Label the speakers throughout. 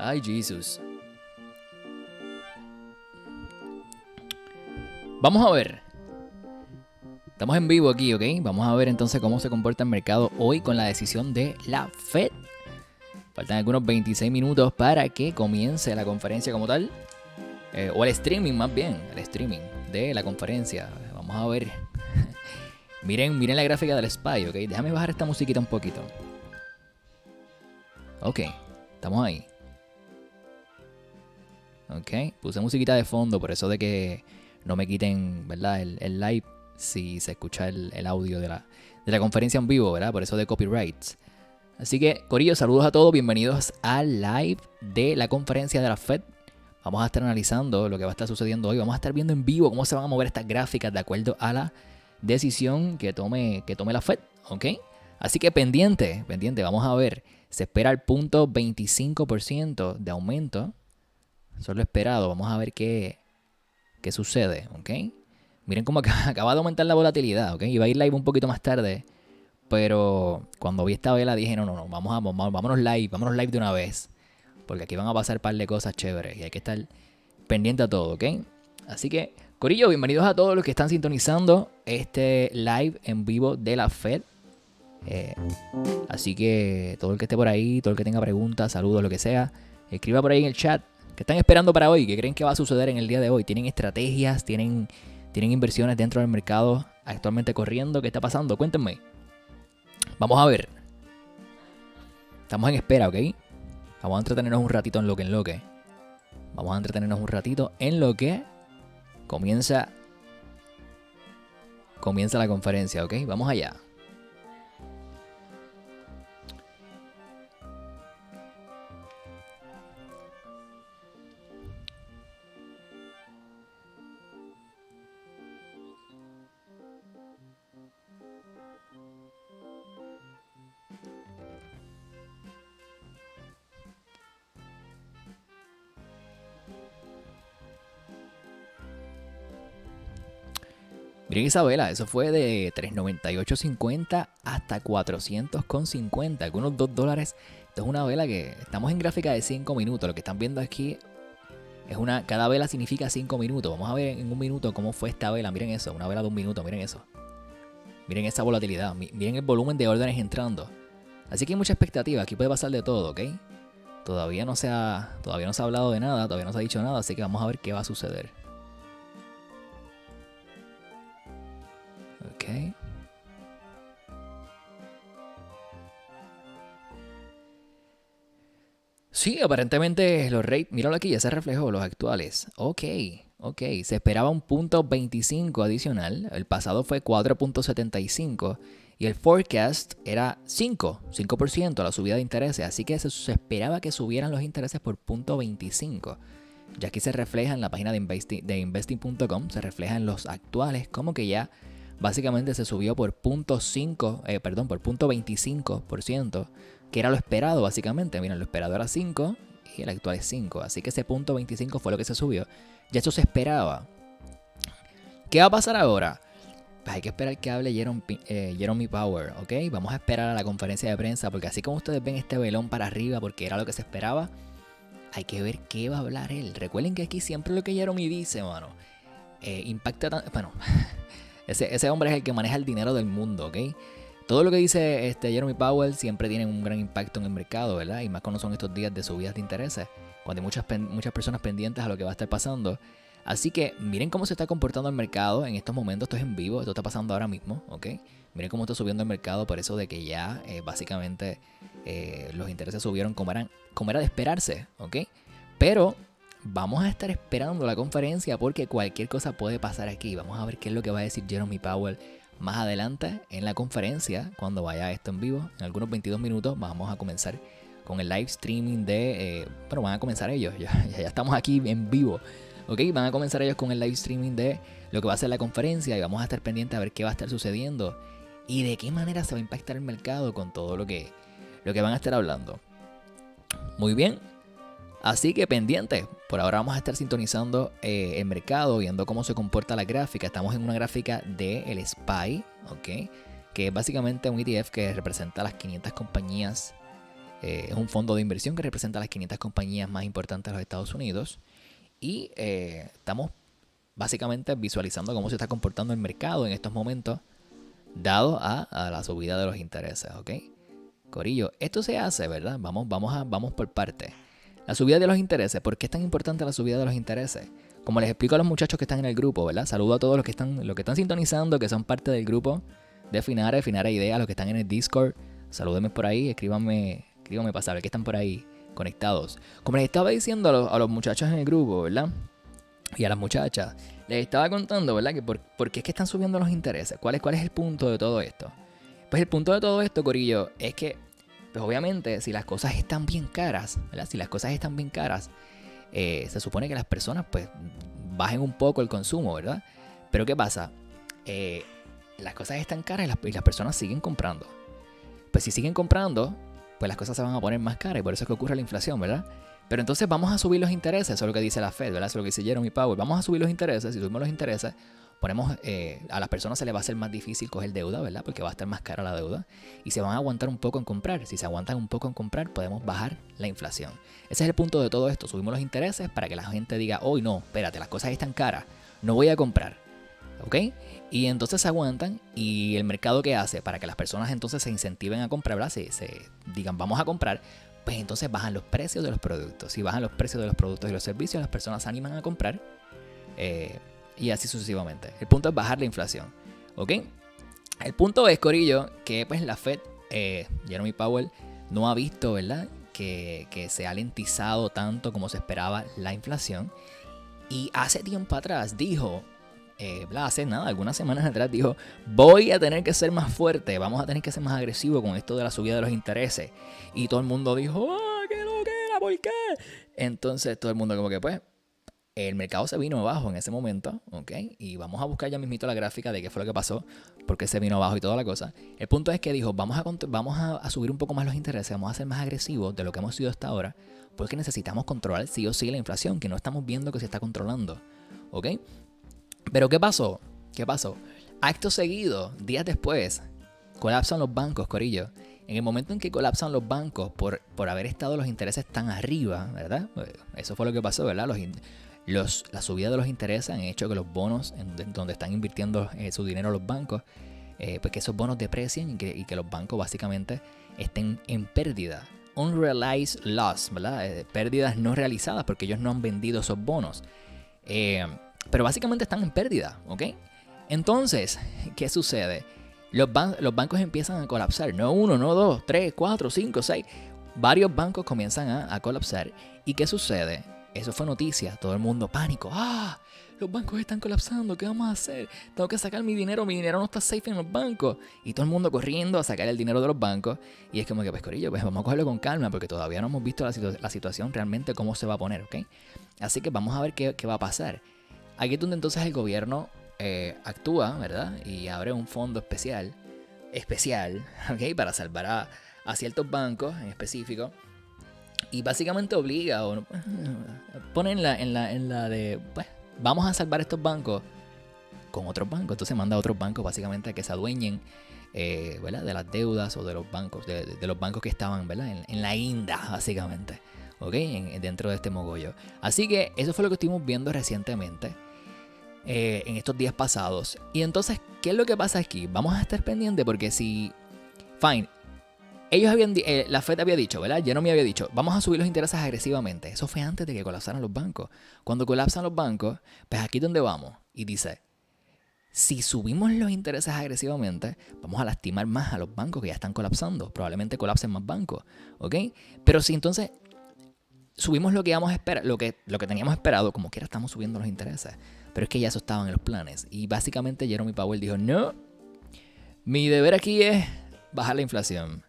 Speaker 1: Ay, Jesus. Vamos a ver. Estamos en vivo aquí, ¿ok? Vamos a ver entonces cómo se comporta el mercado hoy con la decisión de la Fed. Faltan algunos 26 minutos para que comience la conferencia como tal. O el streaming más bien. El streaming de la conferencia. Vamos a ver. miren la gráfica del SPY, ¿ok? Déjame bajar esta musiquita un poquito. Ok, estamos ahí. Ok, puse musiquita de fondo por eso de que no me quiten, ¿verdad? El live si se escucha el audio de la conferencia en vivo, ¿verdad? Por eso de copyrights. Así que, corillo, saludos a todos. Bienvenidos al live de la conferencia de la Fed. Vamos a estar analizando lo que va a estar sucediendo hoy. Vamos a estar viendo en vivo cómo se van a mover estas gráficas de acuerdo a la decisión que tome la Fed, ¿ok? Así que pendiente. Vamos a ver. Se espera el 0.25% de aumento. Eso es lo esperado. Vamos a ver qué sucede, ¿ok? Miren cómo acaba de aumentar la volatilidad, ¿ok? Iba a ir live un poquito más tarde, pero cuando vi esta vela dije, no, vámonos live de una vez. Porque aquí van a pasar un par de cosas chéveres y hay que estar pendiente a todo, ¿ok? Así que, corillo, bienvenidos a todos los que están sintonizando este live en vivo de la Fed. Así que todo el que esté por ahí, todo el que tenga preguntas, saludos, lo que sea, escriba por ahí en el chat. ¿Qué están esperando para hoy? ¿Qué creen que va a suceder en el día de hoy? ¿Tienen estrategias? ¿Tienen inversiones dentro del mercado actualmente corriendo? ¿Qué está pasando? Cuéntenme. Vamos a ver. Estamos en espera, ¿ok? Vamos a entretenernos un ratito en lo que. Vamos a entretenernos un ratito en lo que comienza la conferencia, ¿ok? Vamos allá. Miren esa vela, eso fue de $398.50 hasta $400.50, algunos $2. Esto es una vela que estamos en gráfica de 5 minutos. Lo que están viendo aquí es cada vela significa 5 minutos. Vamos a ver en un minuto cómo fue esta vela. Miren eso, una vela de un minuto, miren eso. Miren esa volatilidad, miren el volumen de órdenes entrando. Así que hay mucha expectativa, aquí puede pasar de todo, ¿ok? Todavía no se ha hablado de nada, todavía no se ha dicho nada, así que vamos a ver qué va a suceder. Ok. Sí, aparentemente los rates, míralo aquí, ya se reflejó los actuales. Ok. Se esperaba un 0.25 adicional. El pasado fue 4.75 y el forecast era 5% la subida de intereses. Así que se esperaba que subieran los intereses por 0.25. Ya aquí se refleja en la página de investing.com, se reflejan los actuales como que ya básicamente se subió por 0.25%, que era lo esperado básicamente. Miren, lo esperado era 5 y el actual es 5. Así que ese 0.25 fue lo que se subió. Ya eso se esperaba. ¿Qué va a pasar ahora? Pues hay que esperar que hable Jerome Powell, ¿ok? Vamos a esperar a la conferencia de prensa porque así como ustedes ven este velón para arriba porque era lo que se esperaba, hay que ver qué va a hablar él. Recuerden que aquí siempre lo que Jerome dice, mano, impacta tanto. Bueno, ese hombre es el que maneja el dinero del mundo, ¿ok? Todo lo que dice Jerome Powell siempre tiene un gran impacto en el mercado, ¿verdad? Y más cuando son estos días de subidas de intereses, cuando hay muchas personas pendientes a lo que va a estar pasando. Así que miren cómo se está comportando el mercado en estos momentos. Esto es en vivo, esto está pasando ahora mismo, ¿ok? Miren cómo está subiendo el mercado por eso de que ya básicamente los intereses subieron como era de esperarse, ¿ok? Pero vamos a estar esperando la conferencia porque cualquier cosa puede pasar aquí. Vamos a ver qué es lo que va a decir Jerome Powell más adelante en la conferencia, cuando vaya esto en vivo. En algunos 22 minutos vamos a comenzar con el live streaming bueno, van a comenzar ellos. Ya estamos aquí en vivo. Ok, van a comenzar ellos con el live streaming de lo que va a ser la conferencia y vamos a estar pendientes a ver qué va a estar sucediendo y de qué manera se va a impactar el mercado con todo lo que van a estar hablando. Muy bien. Así que pendientes, por ahora vamos a estar sintonizando el mercado, viendo cómo se comporta la gráfica. Estamos en una gráfica del SPY, ¿ok? Que es básicamente un ETF que representa las 500 compañías Es un fondo de inversión que representa a las 500 compañías más importantes de los Estados Unidos. Y estamos básicamente visualizando cómo se está comportando el mercado en estos momentos, dado a la subida de los intereses, ¿ok? Corillo, esto se hace, ¿verdad? Vamos por partes. La subida de los intereses. ¿Por qué es tan importante la subida de los intereses? Como les explico a los muchachos que están en el grupo, ¿verdad? Saludo a todos los que están sintonizando, que son parte del grupo de Finare Idea, los que están en el Discord. Salúdenme por ahí, escríbanme para saber que están por ahí conectados. Como les estaba diciendo a los muchachos en el grupo, ¿verdad? Y a las muchachas, les estaba contando, ¿verdad? Que por qué es que están subiendo los intereses. ¿Cuál es el punto de todo esto? Pues el punto de todo esto, corillo, es que, pues obviamente, si las cosas están bien caras, ¿verdad? Si las cosas están bien caras, se supone que las personas, pues, bajen un poco el consumo, ¿verdad? Pero ¿qué pasa? Las cosas están caras y las personas siguen comprando. Pues si siguen comprando, pues las cosas se van a poner más caras y por eso es que ocurre la inflación, ¿verdad? Pero entonces vamos a subir los intereses, eso es lo que dice la Fed, ¿verdad? Eso es lo que dice Jerome Powell. Vamos a subir los intereses, si subimos los intereses, a las personas se les va a hacer más difícil coger deuda, ¿verdad? Porque va a estar más cara la deuda y se van a aguantar un poco en comprar. Si se aguantan un poco en comprar, podemos bajar la inflación. Ese es el punto de todo esto. Subimos los intereses para que la gente diga, hoy no, espérate, las cosas están caras, no voy a comprar, ¿ok? Y entonces se aguantan y el mercado ¿qué hace? Para que las personas entonces se incentiven a comprar, ¿verdad? Se digan, vamos a comprar, pues entonces bajan los precios de los productos. Si bajan los precios de los productos y los servicios, las personas se animan a comprar. Y así sucesivamente. El punto es bajar la inflación, ¿ok? El punto es, corillo, que pues la Fed, Jerome Powell, no ha visto, ¿verdad? Que se ha lentizado tanto como se esperaba la inflación. Y hace tiempo atrás dijo, hace nada, algunas semanas atrás dijo, voy a tener que ser más fuerte, vamos a tener que ser más agresivo con esto de la subida de los intereses. Y todo el mundo dijo, ¿qué lo que era? ¿Por qué? Entonces todo el mundo como que pues, el mercado se vino abajo en ese momento, ¿ok? Y vamos a buscar ya mismito la gráfica de qué fue lo que pasó, por qué se vino abajo y toda la cosa. El punto es que dijo, vamos a subir un poco más los intereses, vamos a ser más agresivos de lo que hemos sido hasta ahora, porque necesitamos controlar sí o sí la inflación, que no estamos viendo que se está controlando, ¿ok? Pero ¿qué pasó? Acto seguido, días después, colapsan los bancos, corillo. En el momento en que colapsan los bancos por haber estado los intereses tan arriba, ¿verdad? Eso fue lo que pasó, ¿verdad? La subida de los intereses han hecho que los bonos donde están invirtiendo su dinero los bancos, pues que esos bonos deprecien y que los bancos básicamente estén en pérdida. Unrealized loss, ¿verdad? Pérdidas no realizadas porque ellos no han vendido esos bonos. Pero básicamente están en pérdida, ¿ok? Entonces, ¿qué sucede? Los bancos empiezan a colapsar. No uno, no dos, tres, cuatro, cinco, seis. Varios bancos comienzan a colapsar. ¿Y qué sucede? Eso fue noticia, todo el mundo pánico. Los bancos están colapsando, ¿qué vamos a hacer? Tengo que sacar mi dinero no está safe en los bancos. Y todo el mundo corriendo a sacar el dinero de los bancos. Y es como que, pues corillo, pues vamos a cogerlo con calma porque todavía no hemos visto la situación realmente cómo se va a poner, ¿ok? Así que vamos a ver qué va a pasar. Aquí es donde entonces el gobierno actúa, ¿verdad? Y abre un fondo especial, ¿ok? Para salvar a ciertos bancos en específico. Y básicamente obliga o pone en la de, pues, vamos a salvar estos bancos con otros bancos. Entonces manda a otros bancos básicamente a que se adueñen, ¿verdad? De las deudas o de los bancos, de los bancos que estaban, ¿verdad? En la guinda, básicamente, ¿ok? Dentro de este mogollo. Así que eso fue lo que estuvimos viendo recientemente, en estos días pasados. Y entonces, ¿qué es lo que pasa aquí? Vamos a estar pendientes porque si, fine, ellos la Fed había dicho, ¿verdad? Jerome había dicho, vamos a subir los intereses agresivamente. Eso fue antes de que colapsaran los bancos. Cuando colapsan los bancos, pues aquí es donde vamos. Y dice, si subimos los intereses agresivamente, vamos a lastimar más a los bancos que ya están colapsando. Probablemente colapsen más bancos, ¿ok? Pero si entonces subimos lo que íbamos a esperar, lo que teníamos esperado, como quiera estamos subiendo los intereses. Pero es que ya eso estaba en los planes. Y básicamente Jerome Powell dijo, no, mi deber aquí es bajar la inflación.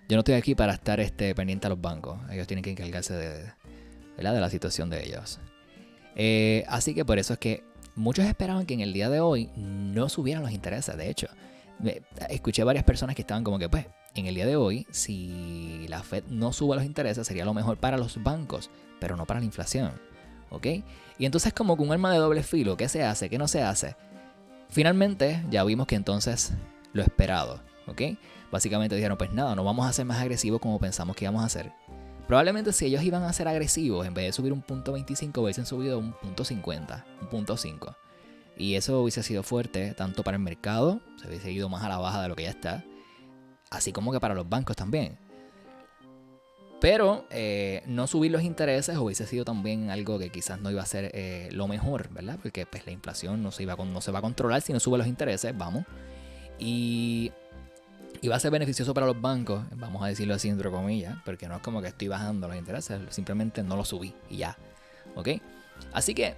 Speaker 1: Yo no estoy aquí para estar pendiente a los bancos. Ellos tienen que encargarse de la situación de ellos. Así que por eso es que muchos esperaban que en el día de hoy no subieran los intereses. De hecho, escuché varias personas que estaban como que, pues, en el día de hoy, si la Fed no sube los intereses, sería lo mejor para los bancos, pero no para la inflación. ¿Ok? Y entonces como con un arma de doble filo, ¿qué se hace? ¿Qué no se hace? Finalmente, ya vimos que entonces lo esperado. ¿Ok? básicamente dijeron, pues nada, no vamos a ser más agresivos como pensamos que íbamos a hacer. Probablemente si ellos iban a ser agresivos, en vez de subir un punto 25, hubiesen subido un punto 50, un punto 5. Y eso hubiese sido fuerte, tanto para el mercado, se hubiese ido más a la baja de lo que ya está, así como que para los bancos también. Pero no subir los intereses hubiese sido también algo que quizás no iba a ser lo mejor, ¿verdad? Porque pues, la inflación no se va a controlar si no sube los intereses, vamos. Y va a ser beneficioso para los bancos, vamos a decirlo así entre comillas, porque no es como que estoy bajando los intereses, simplemente no los subí y ya, ¿ok? Así que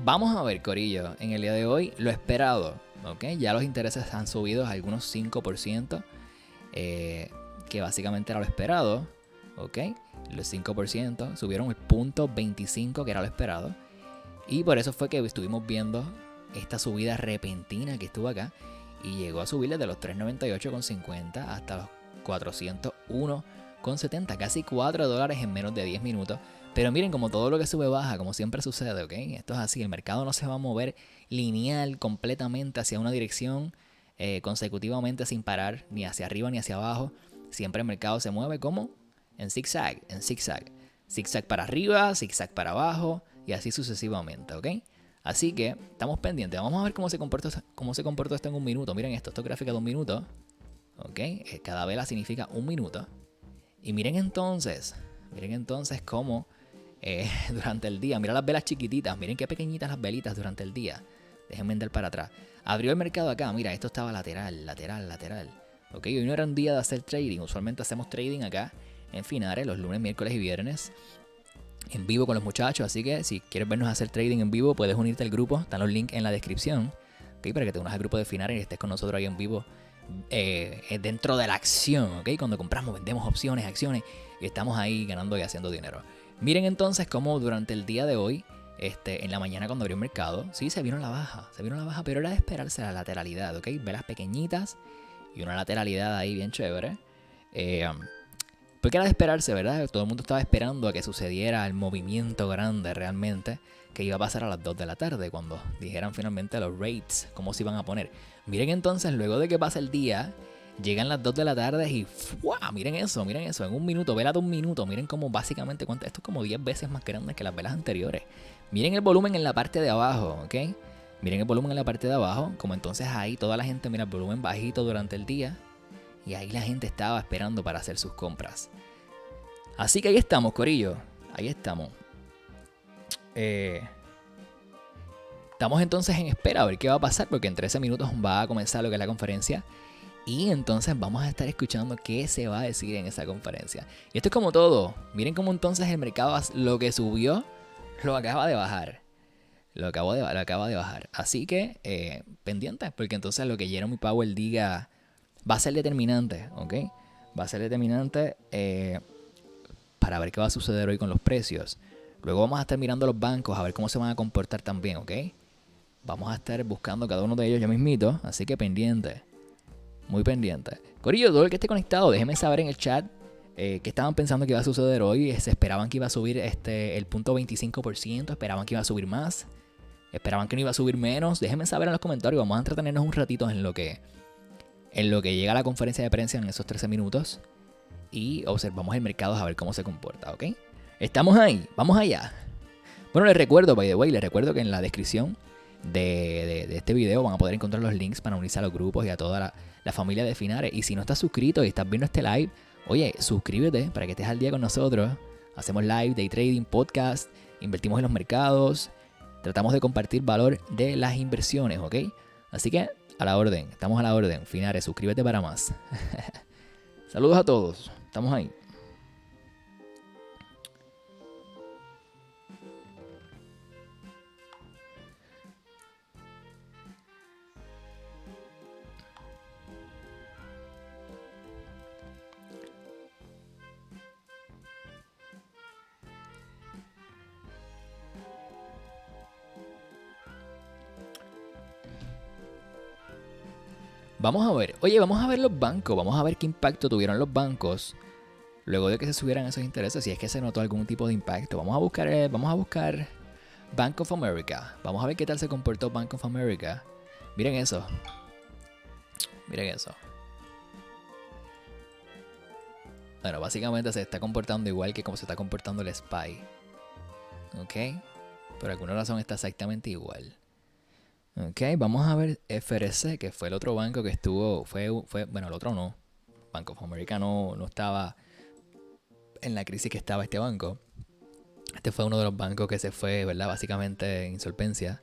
Speaker 1: vamos a ver, corillo, en el día de hoy lo esperado, ¿ok? Ya los intereses han subido a algunos 5%, que básicamente era lo esperado, ¿ok? Los 5% subieron el punto 25, que era lo esperado, y por eso fue que estuvimos viendo esta subida repentina que estuvo acá, y llegó a subir desde los 398,50 hasta los 401,70, casi $4 en menos de 10 minutos. Pero miren, como todo lo que sube baja, como siempre sucede, ¿ok? Esto es así, el mercado no se va a mover lineal completamente hacia una dirección consecutivamente sin parar, ni hacia arriba ni hacia abajo. Siempre el mercado se mueve como en zigzag, zigzag para arriba, zigzag para abajo y así sucesivamente, ¿ok? Así que estamos pendientes. Vamos a ver cómo se comporta esto en un minuto. Miren esto es gráfica de un minuto. ¿Ok? Cada vela significa un minuto. Y miren entonces cómo durante el día, mira las velas chiquititas, miren qué pequeñitas las velitas durante el día. Déjenme andar para atrás. Abrió el mercado acá, mira, esto estaba lateral. ¿Ok? Hoy no era un día de hacer trading. Usualmente hacemos trading acá en Finare los lunes, miércoles y viernes, en vivo con los muchachos, así que si quieres vernos hacer trading en vivo, puedes unirte al grupo, están los links en la descripción, ¿okay? Para que te unas al grupo de Finare y estés con nosotros ahí en vivo, dentro de la acción, ¿okay? Cuando compramos, vendemos opciones, acciones, y estamos ahí ganando y haciendo dinero. Miren entonces cómo durante el día de hoy, en la mañana cuando abrió el mercado, sí, se vino la baja, pero era de esperarse la lateralidad, ¿ok? Velas pequeñitas y una lateralidad ahí bien chévere. Porque era de esperarse, ¿verdad? Todo el mundo estaba esperando a que sucediera el movimiento grande realmente que iba a pasar a las 2 de la tarde cuando dijeran finalmente los rates, cómo se iban a poner. Miren entonces, luego de que pasa el día, llegan las 2 de la tarde y ¡fua! Miren eso, en un minuto, vela de un minuto, miren cómo básicamente, esto es como 10 veces más grande que las velas anteriores. Miren el volumen en la parte de abajo, ¿ok? Miren el volumen en la parte de abajo, como entonces ahí toda la gente mira el volumen bajito durante el día. Y ahí la gente estaba esperando para hacer sus compras. Así que ahí estamos, corillo. Ahí estamos. Estamos entonces en espera a ver qué va a pasar, porque en 13 minutos va a comenzar lo que es la conferencia. Y entonces vamos a estar escuchando qué se va a decir en esa conferencia. Y esto es como todo. Miren cómo entonces el mercado, lo que subió, lo acaba de bajar. Lo acaba de bajar. Así que pendientes, porque entonces lo que Jerome Powell diga va a ser determinante, ¿ok? Va a ser determinante para ver qué va a suceder hoy con los precios. Luego vamos a estar mirando los bancos a ver cómo se van a comportar también, ¿ok? Vamos a estar buscando cada uno de ellos ya mismito, así que pendiente. Muy pendiente. Corillo, todo el que esté conectado, déjenme saber en el chat qué estaban pensando que iba a suceder hoy. ¿Se esperaban que iba a subir el punto 25%? ¿Esperaban que iba a subir más? ¿Esperaban que no iba a subir menos? Déjenme saber en los comentarios. Vamos a entretenernos un ratito en lo que llega la conferencia de prensa en esos 13 minutos. Y observamos el mercado a ver cómo se comporta, ¿ok? Estamos ahí, vamos allá. Bueno, les recuerdo, by the way, que en la descripción de este video van a poder encontrar los links para unirse a los grupos y a toda la familia de Finare. Y si no estás suscrito y estás viendo este live, oye, suscríbete para que estés al día con nosotros. Hacemos live, day trading, podcast, invertimos en los mercados, tratamos de compartir valor de las inversiones, ¿ok? Así que a la orden, estamos a la orden. Finare, suscríbete para más. Saludos a todos, estamos ahí. Vamos a ver, vamos a ver los bancos, vamos a ver qué impacto tuvieron los bancos luego de que se subieran esos intereses, si es que se notó algún tipo de impacto. Vamos a buscar Bank of America, vamos a ver qué tal se comportó Bank of America. Miren eso. Bueno, básicamente se está comportando igual que como se está comportando el SPY. ¿Ok? Por alguna razón está exactamente igual. Ok, vamos a ver FRC, que fue el otro banco que estuvo, bueno, el otro no. Bank of America no estaba en la crisis que estaba este banco. Este fue uno de los bancos que se fue, ¿verdad? Básicamente en insolvencia,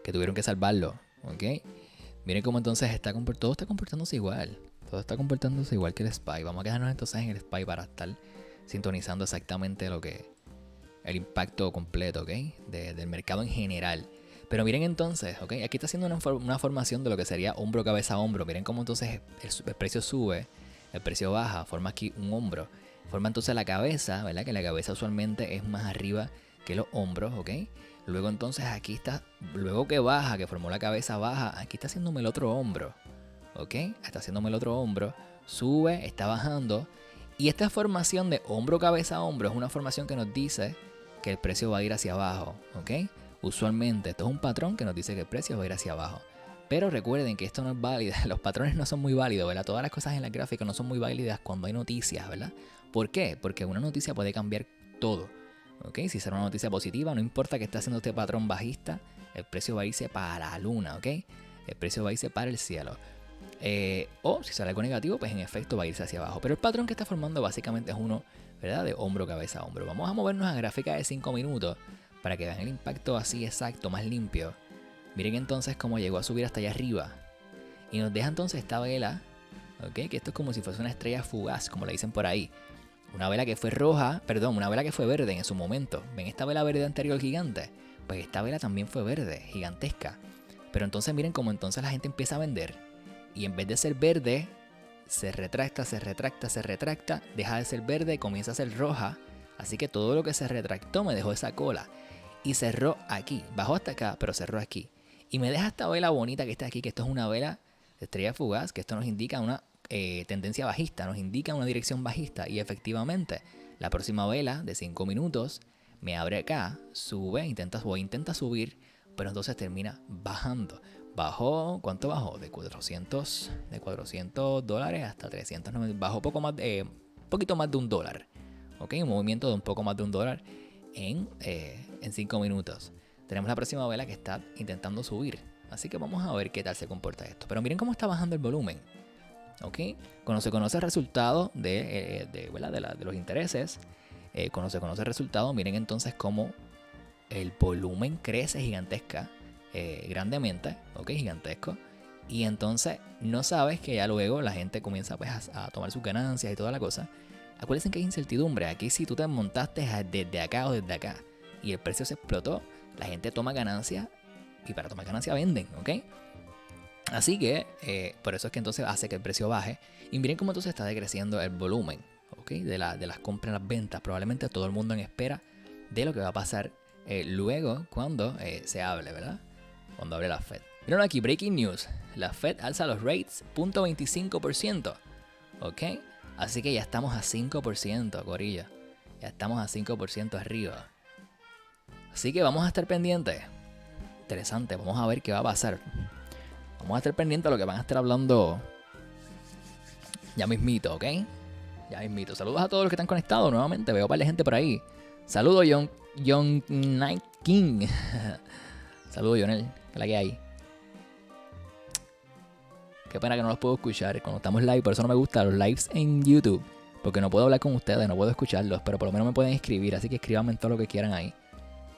Speaker 1: que tuvieron que salvarlo. ¿Ok? Miren cómo entonces todo está comportándose igual. Todo está comportándose igual que el SPY. Vamos a quedarnos entonces en el SPY para estar sintonizando exactamente el impacto completo, ¿ok? Del mercado en general. Pero miren entonces, ¿ok? Aquí está haciendo una formación de lo que sería hombro, cabeza, hombro. Miren cómo entonces el precio sube, el precio baja, forma aquí un hombro. Forma entonces la cabeza, ¿verdad? Que la cabeza usualmente es más arriba que los hombros, ¿ok? Luego entonces aquí está, luego que baja, que formó la cabeza baja, aquí está haciéndome el otro hombro, ¿ok? Está haciéndome el otro hombro, sube, está bajando. Y esta formación de hombro, cabeza, hombro es una formación que nos dice que el precio va a ir hacia abajo, ¿ok? Usualmente esto es un patrón que nos dice que el precio va a ir hacia abajo. Pero recuerden que esto no es válido, los patrones no son muy válidos, ¿verdad? Todas las cosas en la gráfica no son muy válidas cuando hay noticias, ¿verdad? ¿Por qué? Porque una noticia puede cambiar todo, ¿ok? Si será una noticia positiva, no importa que esté haciendo este patrón bajista, el precio va a irse para la luna, ¿ok? El precio va a irse para el cielo. O si sale algo negativo, pues en efecto va a irse hacia abajo. Pero el patrón que está formando básicamente es uno, ¿verdad? De hombro, cabeza, hombro. Vamos a movernos a gráfica de 5 minutos para que vean el impacto así exacto, más limpio. Miren entonces cómo llegó a subir hasta allá arriba. Y nos deja entonces esta vela, ¿ok? Que esto es como si fuese una estrella fugaz, como le dicen por ahí. Una vela que fue roja, perdón, una vela que fue verde en su momento. ¿Ven esta vela verde anterior gigante? Pues esta vela también fue verde, gigantesca. Pero entonces miren cómo entonces la gente empieza a vender. Y en vez de ser verde, se retracta, deja de ser verde, comienza a ser roja. Así que todo lo que se retractó me dejó esa cola. Y cerró aquí, bajó hasta acá, pero cerró aquí. Y me deja esta vela bonita que está aquí, que esto es una vela de estrella fugaz, que esto nos indica una tendencia bajista, nos indica una dirección bajista. Y efectivamente, la próxima vela de 5 minutos me abre acá, sube, intenta subir, pero entonces termina bajando. Bajó, ¿cuánto bajó? De 400 dólares hasta 390. Bajó poquito más de $1. ¿Ok? Un movimiento de un poco más de $1 en 5 minutos. Tenemos la próxima vela que está intentando subir. Así que vamos a ver qué tal se comporta esto. Pero miren cómo está bajando el volumen. ¿Ok? Cuando se conoce el resultado de los intereses, cuando se conoce el resultado, miren entonces cómo el volumen crece grandemente, ¿ok? Gigantesco. Y entonces no sabes que ya luego la gente comienza pues, a tomar sus ganancias y toda la cosa. Acuérdense que hay incertidumbre. Aquí si tú te montaste desde acá o desde acá y el precio se explotó, la gente toma ganancias y para tomar ganancias venden, ¿ok? Así que por eso es que entonces hace que el precio baje. Y miren cómo entonces está decreciendo el volumen, ¿ok? De las compras y las ventas. Probablemente todo el mundo en espera de lo que va a pasar luego cuando se hable, ¿verdad? Cuando hable la Fed. Miren aquí, breaking news. La Fed alza los rates 0.25%. ¿Ok? Así que ya estamos a 5%, corillo. Ya estamos a 5% arriba. Así que vamos a estar pendientes. Interesante, vamos a ver qué va a pasar. Vamos a estar pendientes de lo que van a estar hablando ya mismito, ¿ok? Ya mismito. Saludos a todos los que están conectados nuevamente. Veo un par de gente por ahí. Saludos, John Night King. Saludos, Jonel. ¿Qué es la que hay? Qué pena que no los puedo escuchar cuando estamos live. Por eso no me gustan los lives en YouTube. Porque no puedo hablar con ustedes, no puedo escucharlos. Pero por lo menos me pueden escribir. Así que escríbanme todo lo que quieran ahí.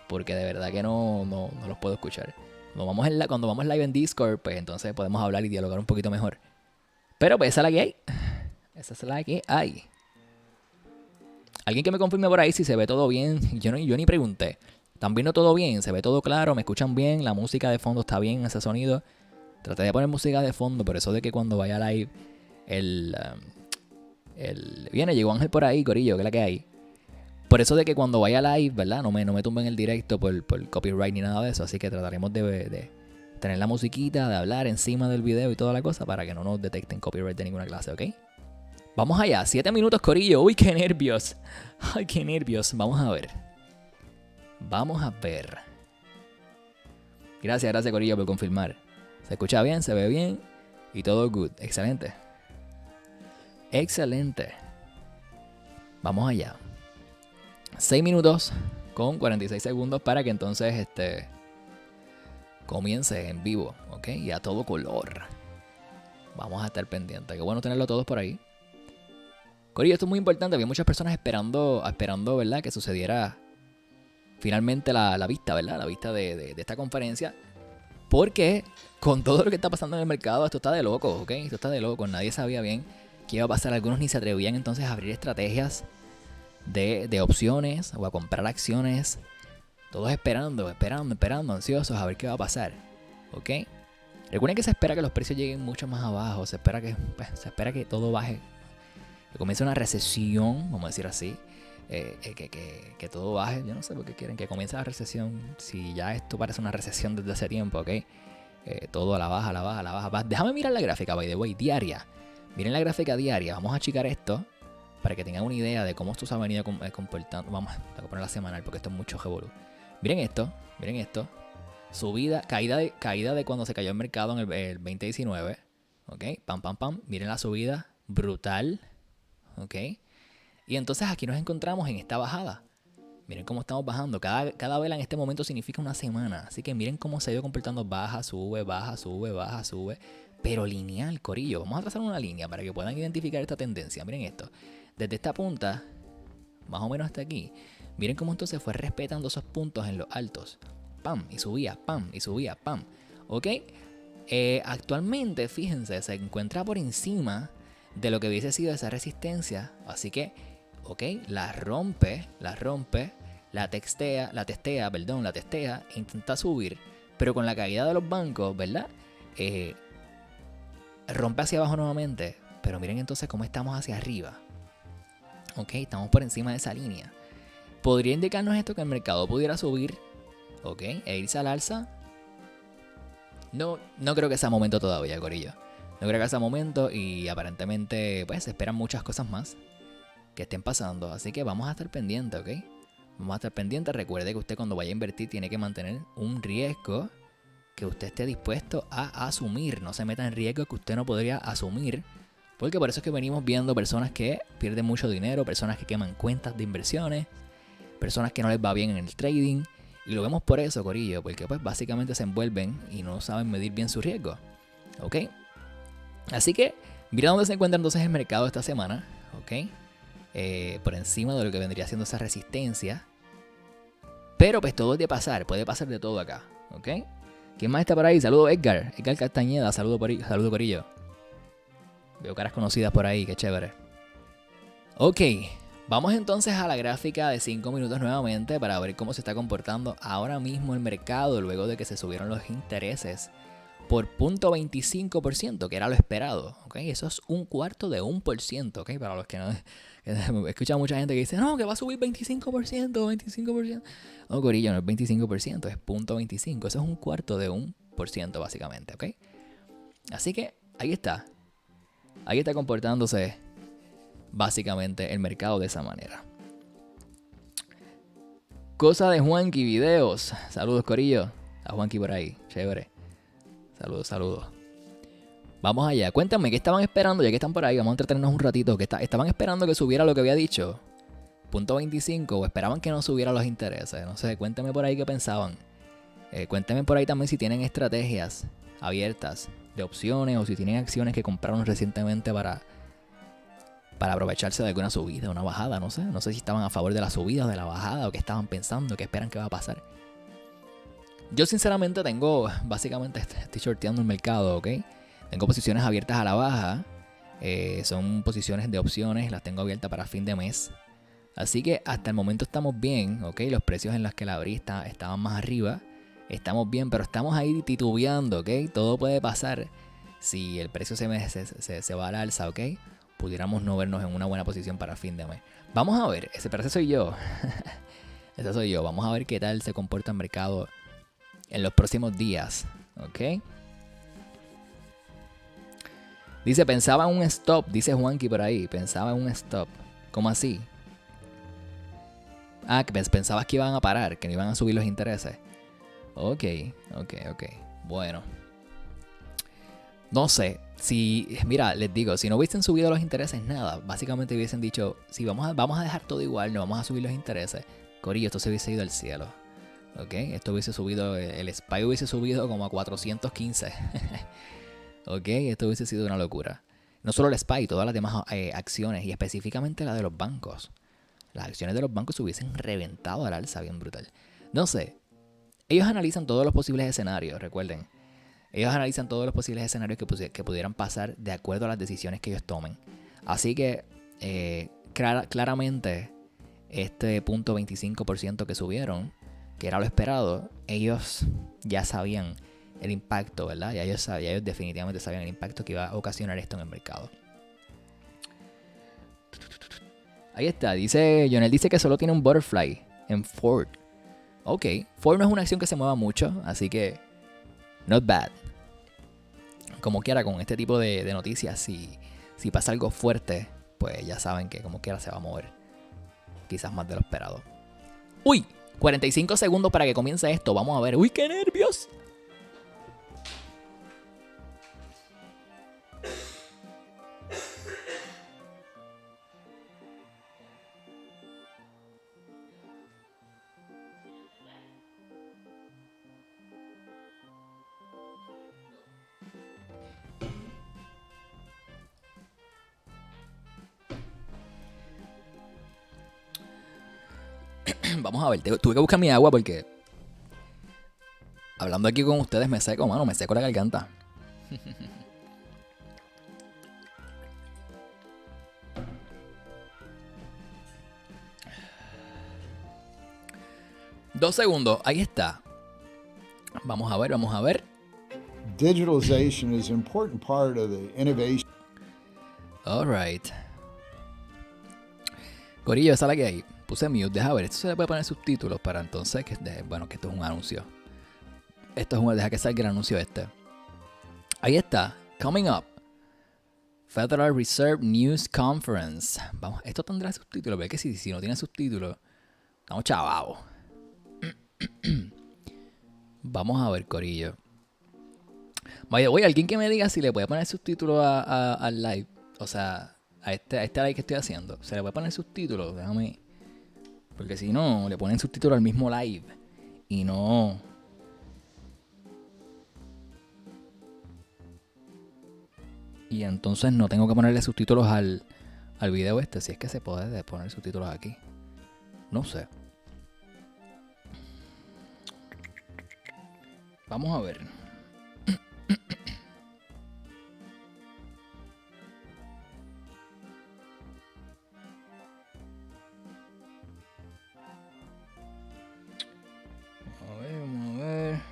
Speaker 1: Porque de verdad que no los puedo escuchar. Cuando vamos live en Discord, pues entonces podemos hablar y dialogar un poquito mejor. Pero pues esa es la que hay. Esa es la que hay. Alguien que me confirme por ahí si se ve todo bien. Yo ni pregunté. ¿Están viendo todo bien? ¿Se ve todo claro? ¿Me escuchan bien? ¿La música de fondo está bien? ¿Ese sonido? Traté de poner música de fondo, por eso de que cuando vaya live llegó Ángel por ahí, corillo, que es la que hay. Por eso de que cuando vaya live, ¿verdad? No me tumben el directo por copyright ni nada de eso. Así que trataremos de tener la musiquita, de hablar encima del video y toda la cosa para que no nos detecten copyright de ninguna clase, ¿ok? Vamos allá, 7 minutos, corillo. Uy, qué nervios. Ay, qué nervios. Vamos a ver. Gracias, corillo, por confirmar. Se escucha bien, se ve bien y todo good. Excelente. Vamos allá. 6 minutos con 46 segundos para que entonces comience en vivo, ¿ok? Y a todo color. Vamos a estar pendientes. Qué bueno tenerlo todos por ahí. Corillo, esto es muy importante. Había muchas personas esperando, ¿verdad? Que sucediera finalmente la vista, ¿verdad? La vista de esta conferencia. Porque con todo lo que está pasando en el mercado, esto está de loco, ¿ok? Esto está de loco. Nadie sabía bien qué iba a pasar. Algunos ni se atrevían entonces a abrir estrategias de opciones o a comprar acciones. Todos esperando, ansiosos a ver qué va a pasar, ¿ok? Recuerden que se espera que los precios lleguen mucho más abajo. Se espera que todo baje. Que comience una recesión, vamos a decir así. Que todo baje. Yo no sé por qué quieren que comience la recesión. Si ya esto parece una recesión desde hace tiempo, ¿ok? Todo a la baja. Déjame mirar la gráfica, by the way, diaria. Miren la gráfica diaria. Vamos a achicar esto para que tengan una idea de cómo esto se ha venido comportando. Vamos a poner la semanal porque esto es mucho revolú. Miren esto. Subida, caída de cuando se cayó el mercado en el 2019. ¿Ok? Pam. Miren la subida brutal. ¿Ok? Y entonces aquí nos encontramos en esta bajada. Miren cómo estamos bajando. Cada vela en este momento significa una semana. Así que miren cómo se ha ido comportando. Baja, sube. Pero lineal, corillo. Vamos a trazar una línea para que puedan identificar esta tendencia. Miren esto. Desde esta punta, más o menos hasta aquí. Miren cómo entonces fue respetando esos puntos en los altos. Pam, y subía, pam. ¿Ok? Actualmente, fíjense, se encuentra por encima de lo que hubiese sido esa resistencia. Así que, ok, la rompe, la testea, intenta subir, pero con la caída de los bancos, ¿verdad? Rompe hacia abajo nuevamente, pero miren entonces cómo estamos hacia arriba. Ok, estamos por encima de esa línea. ¿Podría indicarnos esto que el mercado pudiera subir, ok, e irse al alza? No creo que sea momento todavía, corillo. No creo que sea momento y aparentemente pues se esperan muchas cosas más que estén pasando. Así que vamos a estar pendientes, ¿ok? Vamos a estar pendientes. Recuerde que usted cuando vaya a invertir tiene que mantener un riesgo que usted esté dispuesto a asumir. No se meta en riesgo que usted no podría asumir. Porque por eso es que venimos viendo personas que pierden mucho dinero, personas que queman cuentas de inversiones, personas que no les va bien en el trading. Y lo vemos por eso, corillo, porque pues básicamente se envuelven y no saben medir bien su riesgo. ¿Ok? Así que, mira dónde se encuentra entonces el mercado esta semana, ¿ok? Por encima de lo que vendría siendo esa resistencia. Pero pues todo es de pasar, puede pasar de todo acá, ¿ok? ¿Quién más está por ahí? Saludo Edgar Castañeda, saludo corillo. Veo caras conocidas por ahí, qué chévere. Ok, vamos entonces a la gráfica de 5 minutos nuevamente para ver cómo se está comportando ahora mismo el mercado luego de que se subieron los intereses por 0.25%, que era lo esperado, ¿ok? Eso es 1/4%, ¿ok? Para los que no... Escucha mucha gente que dice, no, que va a subir 25%. No, corillo, no es 25%, es 0.25%. Eso es 1/4%, básicamente, ¿ok? Así que ahí está. Ahí está comportándose básicamente el mercado de esa manera. Cosa de Juanqui, videos. Saludos, corillo. A Juanqui por ahí, chévere. Saludos. Vamos allá. Cuéntame, ¿qué estaban esperando? Ya que están por ahí, vamos a entretenernos un ratito. ¿Estaban esperando que subiera lo que había dicho? 0.25 o esperaban que no subiera los intereses. No sé, cuéntame por ahí qué pensaban. Cuéntame por ahí también si tienen estrategias abiertas de opciones o si tienen acciones que compraron recientemente para aprovecharse de alguna subida o una bajada. No sé si estaban a favor de la subida o de la bajada o qué estaban pensando, qué esperan que va a pasar. Yo sinceramente básicamente estoy shorteando el mercado, ¿ok? Tengo posiciones abiertas a la baja. Son posiciones de opciones, las tengo abiertas para fin de mes. Así que hasta el momento estamos bien, ¿ok? Los precios en los que la abrí estaban más arriba. Estamos bien, pero estamos ahí titubeando, ¿ok? Todo puede pasar. Si el precio se va al alza, ¿ok? Pudiéramos no vernos en una buena posición para fin de mes. Vamos a ver, ese soy yo. Ese soy yo. Vamos a ver qué tal se comporta el mercado en los próximos días, ¿ok? Dice, pensaba en un stop, dice Juanqui por ahí, pensaba en un stop. ¿Cómo así? Ah, que pensabas que iban a parar, que no iban a subir los intereses. Ok. Bueno. No sé, si, mira, les digo, si no hubiesen subido los intereses, nada, básicamente hubiesen dicho, si vamos a dejar todo igual, no vamos a subir los intereses, corillo, esto se hubiese ido al cielo. Ok, esto hubiese subido, el SPY hubiese subido como a 415. Ok, esto hubiese sido una locura. No solo el SPY, todas las demás acciones, y específicamente la de los bancos. Las acciones de los bancos se hubiesen reventado al alza, bien brutal. No sé, ellos analizan todos los posibles escenarios, recuerden. Ellos analizan todos los posibles escenarios que pudieran pasar de acuerdo a las decisiones que ellos tomen. Así que, claramente, este 0.25% que subieron, que era lo esperado, ellos ya sabían el impacto, ¿verdad? Ya ellos definitivamente sabían el impacto que iba a ocasionar esto en el mercado. Ahí está, Jonel dice que solo tiene un butterfly en Ford. Ok, Ford no es una acción que se mueva mucho, así que not bad. Como quiera, con este tipo de noticias, si pasa algo fuerte, pues ya saben que como quiera se va a mover. Quizás más de lo esperado. ¡Uy! 45 segundos para que comience esto. Vamos a ver. ¡Uy, qué nervios! Vamos a ver, tuve que buscar mi agua porque hablando aquí con ustedes me seco, mano, me seco la garganta. Dos segundos, ahí está. Vamos a ver.
Speaker 2: Digitalization is an important part of the innovation.
Speaker 1: Alright. Corillo, esa es la que hay. Puse mute, deja ver, esto se le puede poner subtítulos para entonces, que esto es un anuncio. Deja que salga el anuncio este. Ahí está, coming up. Federal Reserve News Conference. Vamos, esto tendrá subtítulos, pero es que si no tiene subtítulos, estamos chavados. Vamos a ver, corillo. Vaya, oye, alguien que me diga si le puede poner subtítulos al live. O sea, a este live que estoy haciendo. ¿Se le puede poner subtítulos? Déjame. Porque si no, le ponen subtítulos al mismo live. Y no. Y entonces no tengo que ponerle subtítulos al video este. Si es que se puede poner subtítulos aquí. No sé. Vamos a ver. Vamos a ver.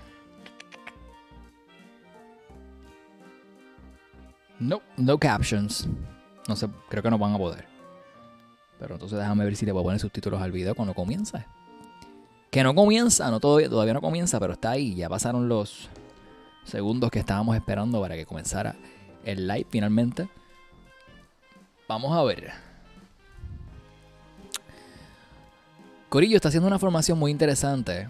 Speaker 1: No captions. No sé, creo que no van a poder. Pero entonces déjame ver si le puedo poner subtítulos al video cuando comience. Que no comienza, todavía no comienza, pero está ahí. Ya pasaron los segundos que estábamos esperando para que comenzara el live finalmente. Vamos a ver. Corillo está haciendo una formación muy interesante.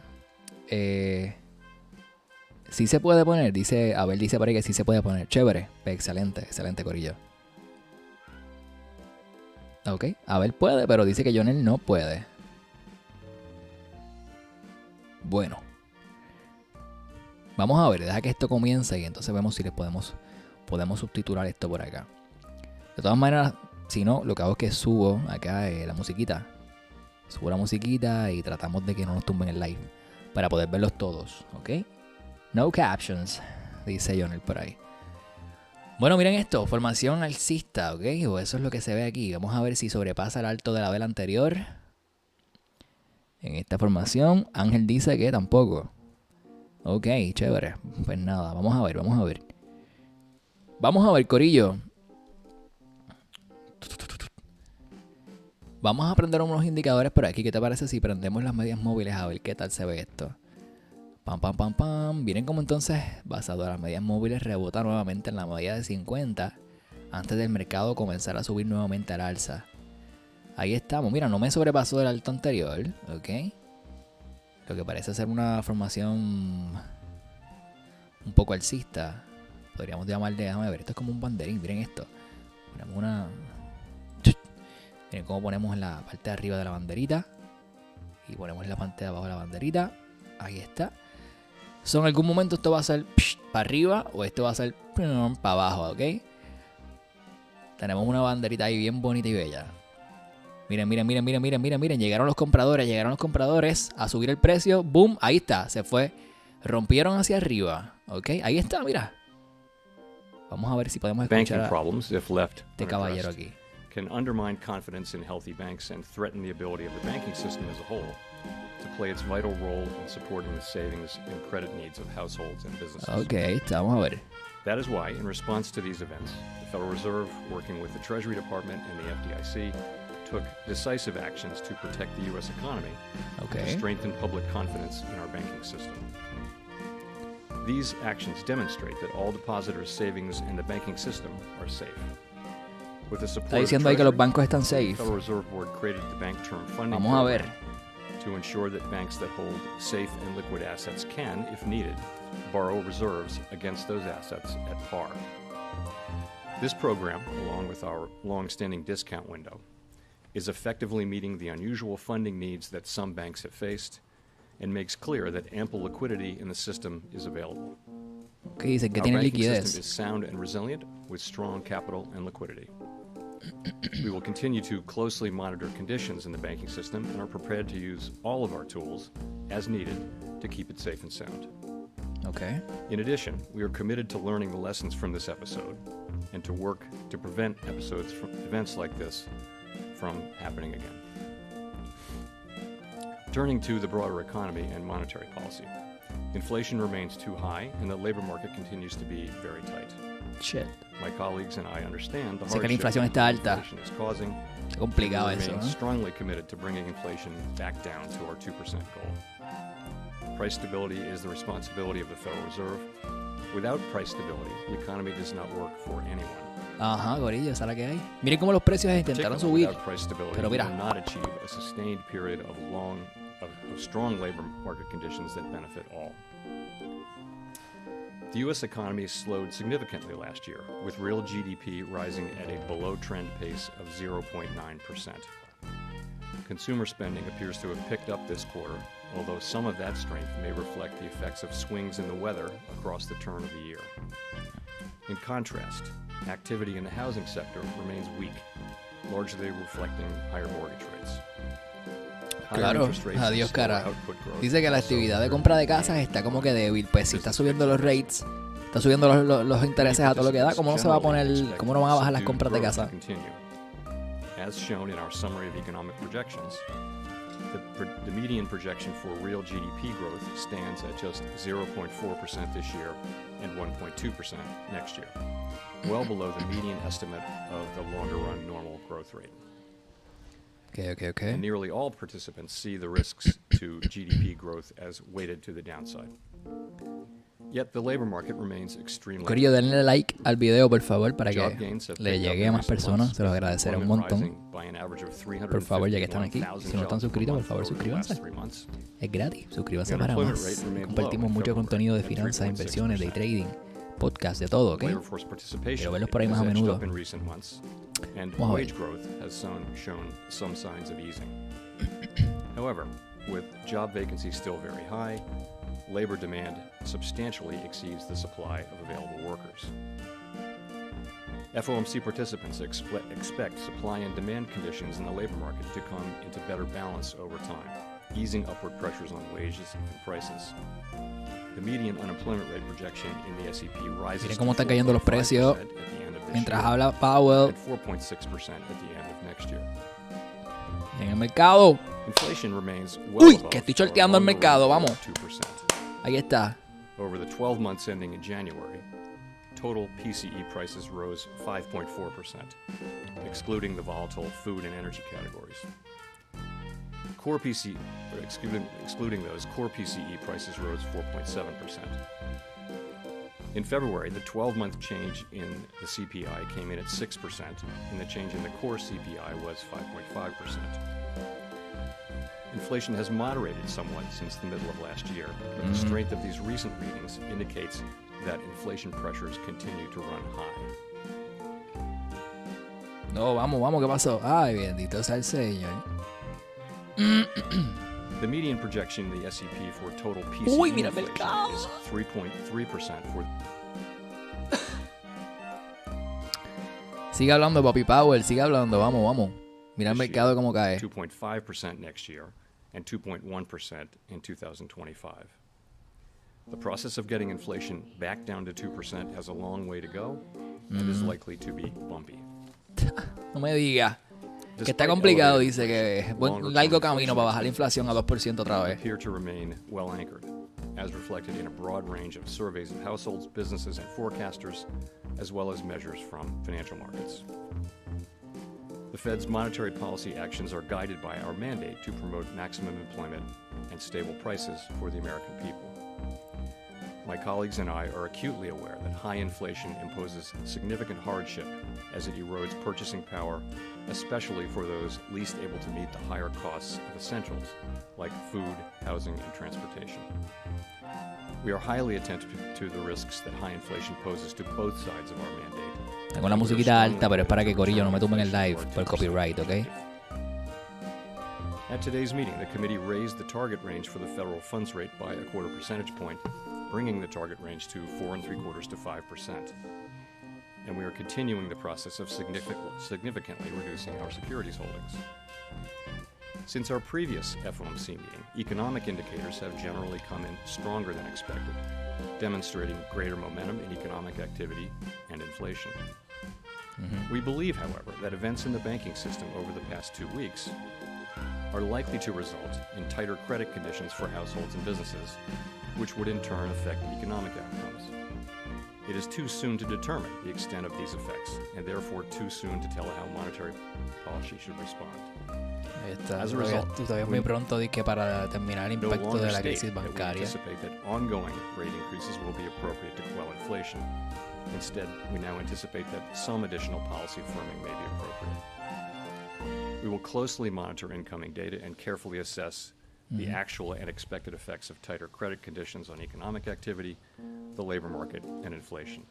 Speaker 1: Sí se puede poner, Abel dice por ahí que sí se puede poner. Chévere, excelente, Corillo. Ok, Abel puede, pero dice que Jonel no puede. Bueno. Vamos a ver, deja que esto comience y entonces vemos si les podemos subtitular esto por acá. De todas maneras, si no, lo que hago es que subo acá la musiquita. Subo la musiquita y tratamos de que no nos tumben el live. Para poder verlos todos, ¿ok? No captions, dice Jonel por ahí. Bueno, miren esto, formación alcista, ¿ok? O eso es lo que se ve aquí. Vamos a ver si sobrepasa el alto de la vela anterior. En esta formación, Ángel dice que tampoco. Ok, chévere. Pues nada, vamos a ver. Vamos a ver, corillo. Vamos a prender unos indicadores por aquí. ¿Qué te parece si prendemos las medias móviles a ver qué tal se ve esto? Pam, pam, pam, pam. Miren cómo entonces, basado en las medias móviles, rebota nuevamente en la media de 50 antes del mercado comenzar a subir nuevamente al alza. Ahí estamos. Mira, no me sobrepasó del alto anterior. Ok. Lo que parece ser una formación un poco alcista. podríamos llamarle, déjame ver, esto es como un banderín, miren esto. Ponemos miren cómo ponemos en la parte de arriba de la banderita. Y ponemos en la parte de abajo de la banderita. Ahí está. En algún momento esto va a ser para arriba o esto va a ser para abajo, ¿ok? Tenemos una banderita ahí bien bonita y bella. Miren. Llegaron los compradores a subir el precio. Boom, ahí está, se fue. Rompieron hacia arriba, ¿ok? Ahí está, mira. Vamos a ver si podemos escuchar a este caballero aquí.
Speaker 3: Can undermine confidence in healthy banks and threaten the ability of the banking system as a whole to play its vital role in supporting the savings and credit needs of households and businesses.
Speaker 1: Okay, vamos a ver.
Speaker 3: That is why, in response to these events, the Federal Reserve, working with the Treasury Department and the FDIC, took decisive actions to protect the U.S. economy and to strengthen public confidence in our banking system. These actions demonstrate that all depositors' savings in the banking system are safe. With the support
Speaker 1: Está diciendo ahí que los bancos están safe.
Speaker 3: the Federal Reserve Board created the Bank Term Funding
Speaker 1: Vamos a ver.
Speaker 3: Program to ensure that banks that hold safe and liquid assets can, if needed, borrow reserves against those assets at par. This program, along with our long-standing discount window, is effectively meeting the unusual funding needs that some banks have faced and makes clear that ample liquidity in the system is available.
Speaker 1: ¿Qué dicen? Que
Speaker 3: Our
Speaker 1: tiene
Speaker 3: banking
Speaker 1: liquidez.
Speaker 3: system is sound and resilient with strong capital and liquidity. We will continue to closely monitor conditions in the banking system and are prepared to use all of our tools as needed to keep it safe and sound.
Speaker 1: Okay.
Speaker 3: In addition, we are committed to learning the lessons from this episode and to work to prevent events like this from happening again. Turning to the broader economy and monetary policy, inflation remains too high and the labor market continues to be very tight.
Speaker 1: Shit.
Speaker 3: My colleagues and I understand the
Speaker 1: Sé que la
Speaker 3: hardship
Speaker 1: inflación
Speaker 3: that
Speaker 1: está alta.
Speaker 3: inflation is causing.
Speaker 1: Qué complicado
Speaker 3: We
Speaker 1: eso,
Speaker 3: remain
Speaker 1: ¿no?
Speaker 3: strongly committed to bringing inflation back down to our 2% goal. Price stability is the responsibility of the Federal Reserve. Without price stability, the economy does not work for anyone.
Speaker 1: Ajá, gorillo, esa es la que hay. Miren cómo los precios intentaron
Speaker 3: Particularly
Speaker 1: subir.
Speaker 3: without price stability,
Speaker 1: Pero
Speaker 3: we
Speaker 1: mira.
Speaker 3: will not achieve a sustained period of strong labor market conditions that benefit all. The U.S. economy slowed significantly last year, with real GDP rising at a below-trend pace of 0.9%. Consumer spending appears to have picked up this quarter, although some of that strength may reflect the effects of swings in the weather across the turn of the year. In contrast, activity in the housing sector remains weak, largely reflecting higher mortgage rates. Higher
Speaker 1: Claro,
Speaker 3: interest rates and
Speaker 1: adiós
Speaker 3: slower
Speaker 1: cara.
Speaker 3: output growth
Speaker 1: Dice que la
Speaker 3: also
Speaker 1: actividad de
Speaker 3: hurt
Speaker 1: compra de casas está como que débil. Pues si está subiendo los rates, está subiendo los intereses a todo lo que da, ¿cómo no se va a poner, cómo no van a bajar las compras de casa?
Speaker 3: As shown in our summary of economic projections, the median projection for real GDP growth stands at just 0.4% this year and 1.2% next year, well below the median estimate of the longer-run normal growth rate.
Speaker 1: Okay.
Speaker 3: And nearly all participants see the risks to GDP growth as weighted to the downside. Yet the labor market remains extremely
Speaker 1: Corillo, denle like al video, por favor, para
Speaker 3: Job
Speaker 1: que
Speaker 3: gains have
Speaker 1: le
Speaker 3: picked up
Speaker 1: llegue
Speaker 3: in
Speaker 1: a más
Speaker 3: recent
Speaker 1: personas.
Speaker 3: months,
Speaker 1: Se los
Speaker 3: with
Speaker 1: agradeceré un
Speaker 3: employment
Speaker 1: montón.
Speaker 3: rising by an average of
Speaker 1: Por favor, ya que están aquí,
Speaker 3: 351,000
Speaker 1: si no están
Speaker 3: jobs per
Speaker 1: suscritos, por
Speaker 3: month
Speaker 1: favor,
Speaker 3: over the
Speaker 1: suscríbanse.
Speaker 3: last 3 months.
Speaker 1: Es gratis, suscríbanse
Speaker 3: The
Speaker 1: para
Speaker 3: unemployment
Speaker 1: más.
Speaker 3: rate remained
Speaker 1: Compartimos
Speaker 3: low in
Speaker 1: mucho
Speaker 3: February
Speaker 1: contenido de
Speaker 3: at
Speaker 1: finanzas, inversiones, day
Speaker 3: 3.6%.
Speaker 1: trading, podcast, de todo, ¿ok?
Speaker 3: Labor force participation
Speaker 1: Quiero verlos por ahí más a
Speaker 3: has edged
Speaker 1: menudo.
Speaker 3: up in recent months, and
Speaker 1: Vamos a ver.
Speaker 3: wage growth has shown some signs of easing. However, with job vacancies still very high, labor demand substantially exceeds the supply of available workers. FOMC participants expect supply and demand conditions in the labor market to come into better balance over time, easing upward pressures on wages and prices. The median unemployment rate projection in the SEP rises
Speaker 1: Miren
Speaker 3: to
Speaker 1: cómo están cayendo los
Speaker 3: 4.5%
Speaker 1: precios
Speaker 3: at the end of this
Speaker 1: mientras
Speaker 3: year,
Speaker 1: habla Powell
Speaker 3: and 4.6% at the end of next year.
Speaker 1: en el mercado.
Speaker 3: Inflation remains well
Speaker 1: Uy,
Speaker 3: above
Speaker 1: que estoy
Speaker 3: our
Speaker 1: shorteando el
Speaker 3: longer
Speaker 1: mercado,
Speaker 3: run
Speaker 1: vamos.
Speaker 3: of 2%.
Speaker 1: Ahí está.
Speaker 3: Over the 12 months ending in January, total PCE prices rose 5.4%, excluding the volatile food and energy categories. Excluding those, core PCE prices rose 4.7%. In February, the 12-month change in the CPI came in at 6%, and the change in the core CPI was 5.5%. Inflation has moderated somewhat since the middle of last year, but the strength of these recent readings indicates that inflation pressures continue to run high.
Speaker 1: No, vamos, ¿qué pasó? Ay, bendito sea el Señor.
Speaker 3: The median projection in the SEP for total PCE
Speaker 1: Uy, mira,
Speaker 3: inflation
Speaker 1: mercado.
Speaker 3: is 3.3% for...
Speaker 1: Sigue hablando, Papi Powell, sigue hablando, vamos. Mira el
Speaker 3: this
Speaker 1: mercado
Speaker 3: year,
Speaker 1: cómo cae.
Speaker 3: 2.5% next year, and 2.1% in 2025. The process of getting inflation back down to 2% has a long way to go and is likely to be bumpy.
Speaker 1: No me diga. Que está
Speaker 3: Despite
Speaker 1: complicado,
Speaker 3: elevated
Speaker 1: dice que es un
Speaker 3: longer-term
Speaker 1: largo camino
Speaker 3: inflation
Speaker 1: para bajar la inflación a 2% otra vez.
Speaker 3: appear to remain well anchored, as reflected in a broad range of surveys of households, businesses, and forecasters, as well as measures from financial markets. The Fed's monetary policy actions are guided by our mandate to promote maximum employment and stable prices for the American people. My colleagues and I are acutely aware that high inflation imposes significant hardship as it erodes purchasing power, especially for those least able to meet the higher costs of essentials like food, housing, and transportation. We are highly attentive to the risks that high inflation poses to both sides of our mandate.
Speaker 1: Tengo la musiquita alta, pero es para que Corillo no me tumben el live por copyright, ¿ok?
Speaker 3: At today's meeting, the committee raised the target range for the federal funds rate by a quarter percentage point, bringing the target range to 4 3/4 to 5%. And we are continuing the process of significantly reducing our securities holdings. Since our previous FOMC meeting, economic indicators have generally come in stronger than expected, demonstrating greater momentum in economic activity and inflation. We believe, however, that events in the banking system over the past 2 weeks are likely to result in tighter credit conditions for households and businesses, which would in turn affect economic outcomes. It is too soon to determine the extent of these effects, and therefore too soon to tell how monetary policy should respond. As a result,
Speaker 1: Todavía es muy pronto de que para determinar el
Speaker 3: no
Speaker 1: impacto
Speaker 3: longer
Speaker 1: de la
Speaker 3: state
Speaker 1: crisis
Speaker 3: that we
Speaker 1: bancaria.
Speaker 3: anticipate that ongoing rate increases will be appropriate to quell inflation. Instead, we now anticipate that some additional policy firming may be appropriate. We will closely monitor incoming data and carefully assess the actual and expected effects of tighter credit conditions on economic activity, the labor market, and inflation.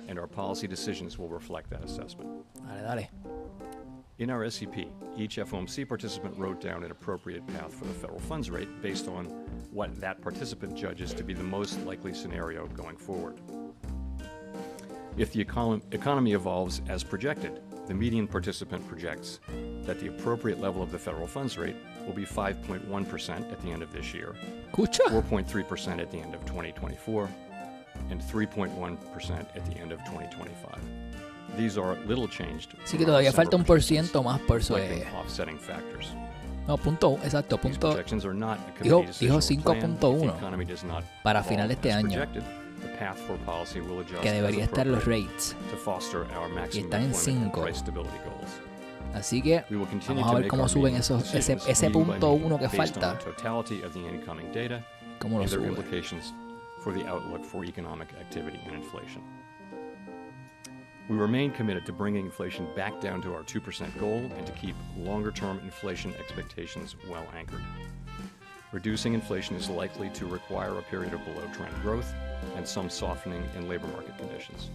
Speaker 3: And our policy decisions will reflect that assessment.
Speaker 1: Dale.
Speaker 3: In our SEP, each FOMC participant wrote down an appropriate path for the federal funds rate based on what that participant judges to be the most likely scenario going forward. If the economy evolves as projected, the median participant projects that the appropriate level of the federal funds rate will be 5.1% at the end of this year,
Speaker 1: Escucha.
Speaker 3: 4.3% at the end of 2024, and 3.1% at the end of 2025. These are little changed.
Speaker 1: Así que todavía falta un por ciento más por eso.
Speaker 3: Offsetting factors.
Speaker 1: No, punto, exacto,
Speaker 3: These
Speaker 1: punto.
Speaker 3: projections are not a
Speaker 1: Dijo
Speaker 3: committee decision or plan. If
Speaker 1: 5.1
Speaker 3: the economy does not
Speaker 1: para final de este
Speaker 3: evolve as
Speaker 1: año,
Speaker 3: projected, the path for policy will adjust
Speaker 1: que debería
Speaker 3: as
Speaker 1: estar los
Speaker 3: appropriate
Speaker 1: rates.
Speaker 3: to foster our maximum
Speaker 1: están en
Speaker 3: employment and
Speaker 1: 5.
Speaker 3: price stability goals.
Speaker 1: Así que
Speaker 3: We will continue
Speaker 1: vamos a
Speaker 3: to
Speaker 1: ver
Speaker 3: make
Speaker 1: cómo
Speaker 3: our
Speaker 1: suben
Speaker 3: meeting
Speaker 1: ese
Speaker 3: decisions meeting by
Speaker 1: punto
Speaker 3: meeting
Speaker 1: uno que
Speaker 3: based on
Speaker 1: falta.
Speaker 3: the totality of the incoming data
Speaker 1: Cómo lo
Speaker 3: and their
Speaker 1: sube.
Speaker 3: implications for the outlook for economic activity and inflation. We remain committed to bringing inflation back down to our 2% goal and to keep longer-term inflation expectations well anchored. Reducing inflation is likely to require a period of below-trend growth and some softening in labor market conditions.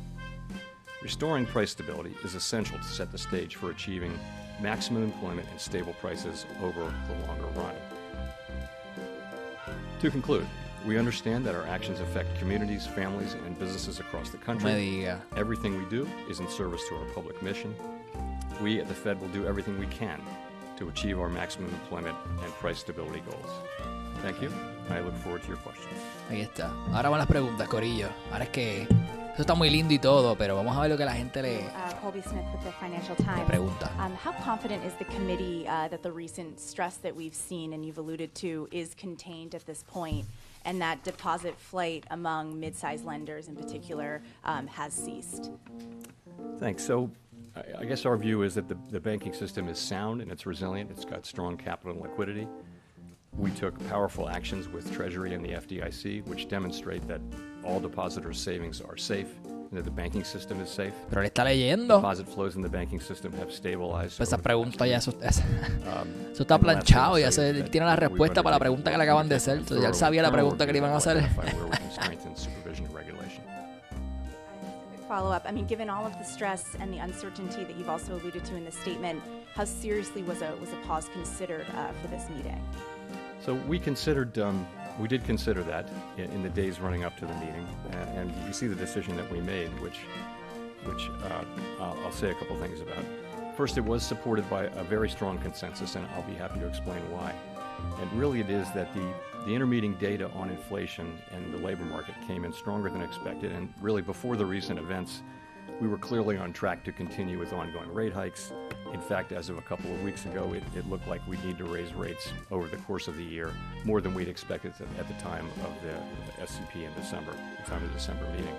Speaker 3: Restoring price stability is essential to set the stage for achieving maximum employment and stable prices over the longer run. To conclude, we understand that our actions affect communities, families, and businesses across the
Speaker 1: No me
Speaker 3: country.
Speaker 1: diga.
Speaker 3: Everything we do is in service to our public mission. We at the Fed will do everything we can to achieve our maximum employment and price stability goals. Thank you. I look forward to your questions.
Speaker 1: Ahí está. Ahora van las preguntas, Corillo. Ahora es que eso está muy lindo y todo, pero vamos a ver lo que la gente le
Speaker 4: Colby Smith with the Financial Times.
Speaker 1: pregunta.
Speaker 4: How confident is the committee that the recent stress that we've seen and you've alluded to is contained at this point, and that deposit flight among mid-sized lenders in particular has ceased?
Speaker 3: Thanks. So I guess our view is that the banking system is sound and it's resilient. It's got strong capital and liquidity. We took powerful actions with Treasury and the FDIC, which demonstrate that all depositors' savings are safe that the banking system is safe.
Speaker 1: Pero él está leyendo.
Speaker 3: Deposit flows in the banking system have stabilized.
Speaker 1: Pues esa
Speaker 3: over the
Speaker 1: pregunta
Speaker 3: past
Speaker 1: ya,
Speaker 3: year.
Speaker 1: eso está
Speaker 3: And the last
Speaker 1: planchado,
Speaker 3: thing
Speaker 1: ya
Speaker 3: I'll say is
Speaker 1: él
Speaker 3: that
Speaker 1: tiene la
Speaker 3: we've
Speaker 1: respuesta para la
Speaker 3: undertaken
Speaker 1: pregunta que le acaban de hacer. Entonces, ya él sabía la pregunta que le iban a hacer.
Speaker 3: Identify where we can strengthen supervision and regulation.
Speaker 4: Follow-up. I mean, given all of the stress and the uncertainty that you've also alluded to in the statement, how seriously was a pause considered for this meeting?
Speaker 3: So we did consider that in the days running up to the meeting, and you see the decision that we made, which I'll say a couple things about. First, it was supported by a very strong consensus, and I'll be happy to explain why. And really it is that the intermeeting data on inflation and the labor market came in stronger than expected, and really before the recent events, we were clearly on track to continue with ongoing rate hikes. In fact, as of a couple of weeks ago, it looked like we'd need to raise rates over the course of the year, more than we'd expected at the time of the SCP in December, the time of the December meeting.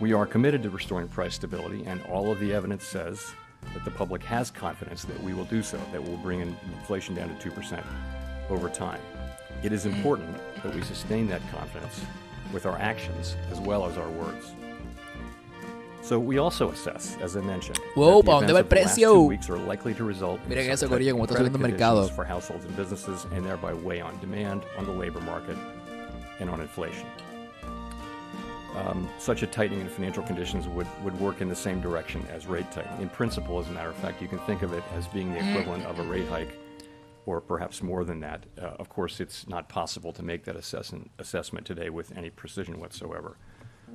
Speaker 3: We are committed to restoring price stability, and all of the evidence says that the public has confidence that we will do so, that we'll bring inflation down to 2% over time. It is important that we sustain that confidence with our actions as well as our words. So we also assess, as I mentioned,
Speaker 1: Wow,
Speaker 3: that the
Speaker 1: ¿pa' dónde
Speaker 3: events
Speaker 1: va el
Speaker 3: of the last
Speaker 1: precio?
Speaker 3: 2 weeks are likely to result in
Speaker 1: Miren eso,
Speaker 3: some
Speaker 1: Corillo, cómo está
Speaker 3: credit
Speaker 1: subiendo el mercado.
Speaker 3: conditions for households and businesses, and thereby weigh on demand, on the labor market, and on inflation. Such a tightening in financial conditions would work in the same direction as rate tightening. In principle, as a matter of fact, you can think of it as being the equivalent of a rate hike, or perhaps more than that. Of course, it's not possible to make that assessment today with any precision whatsoever.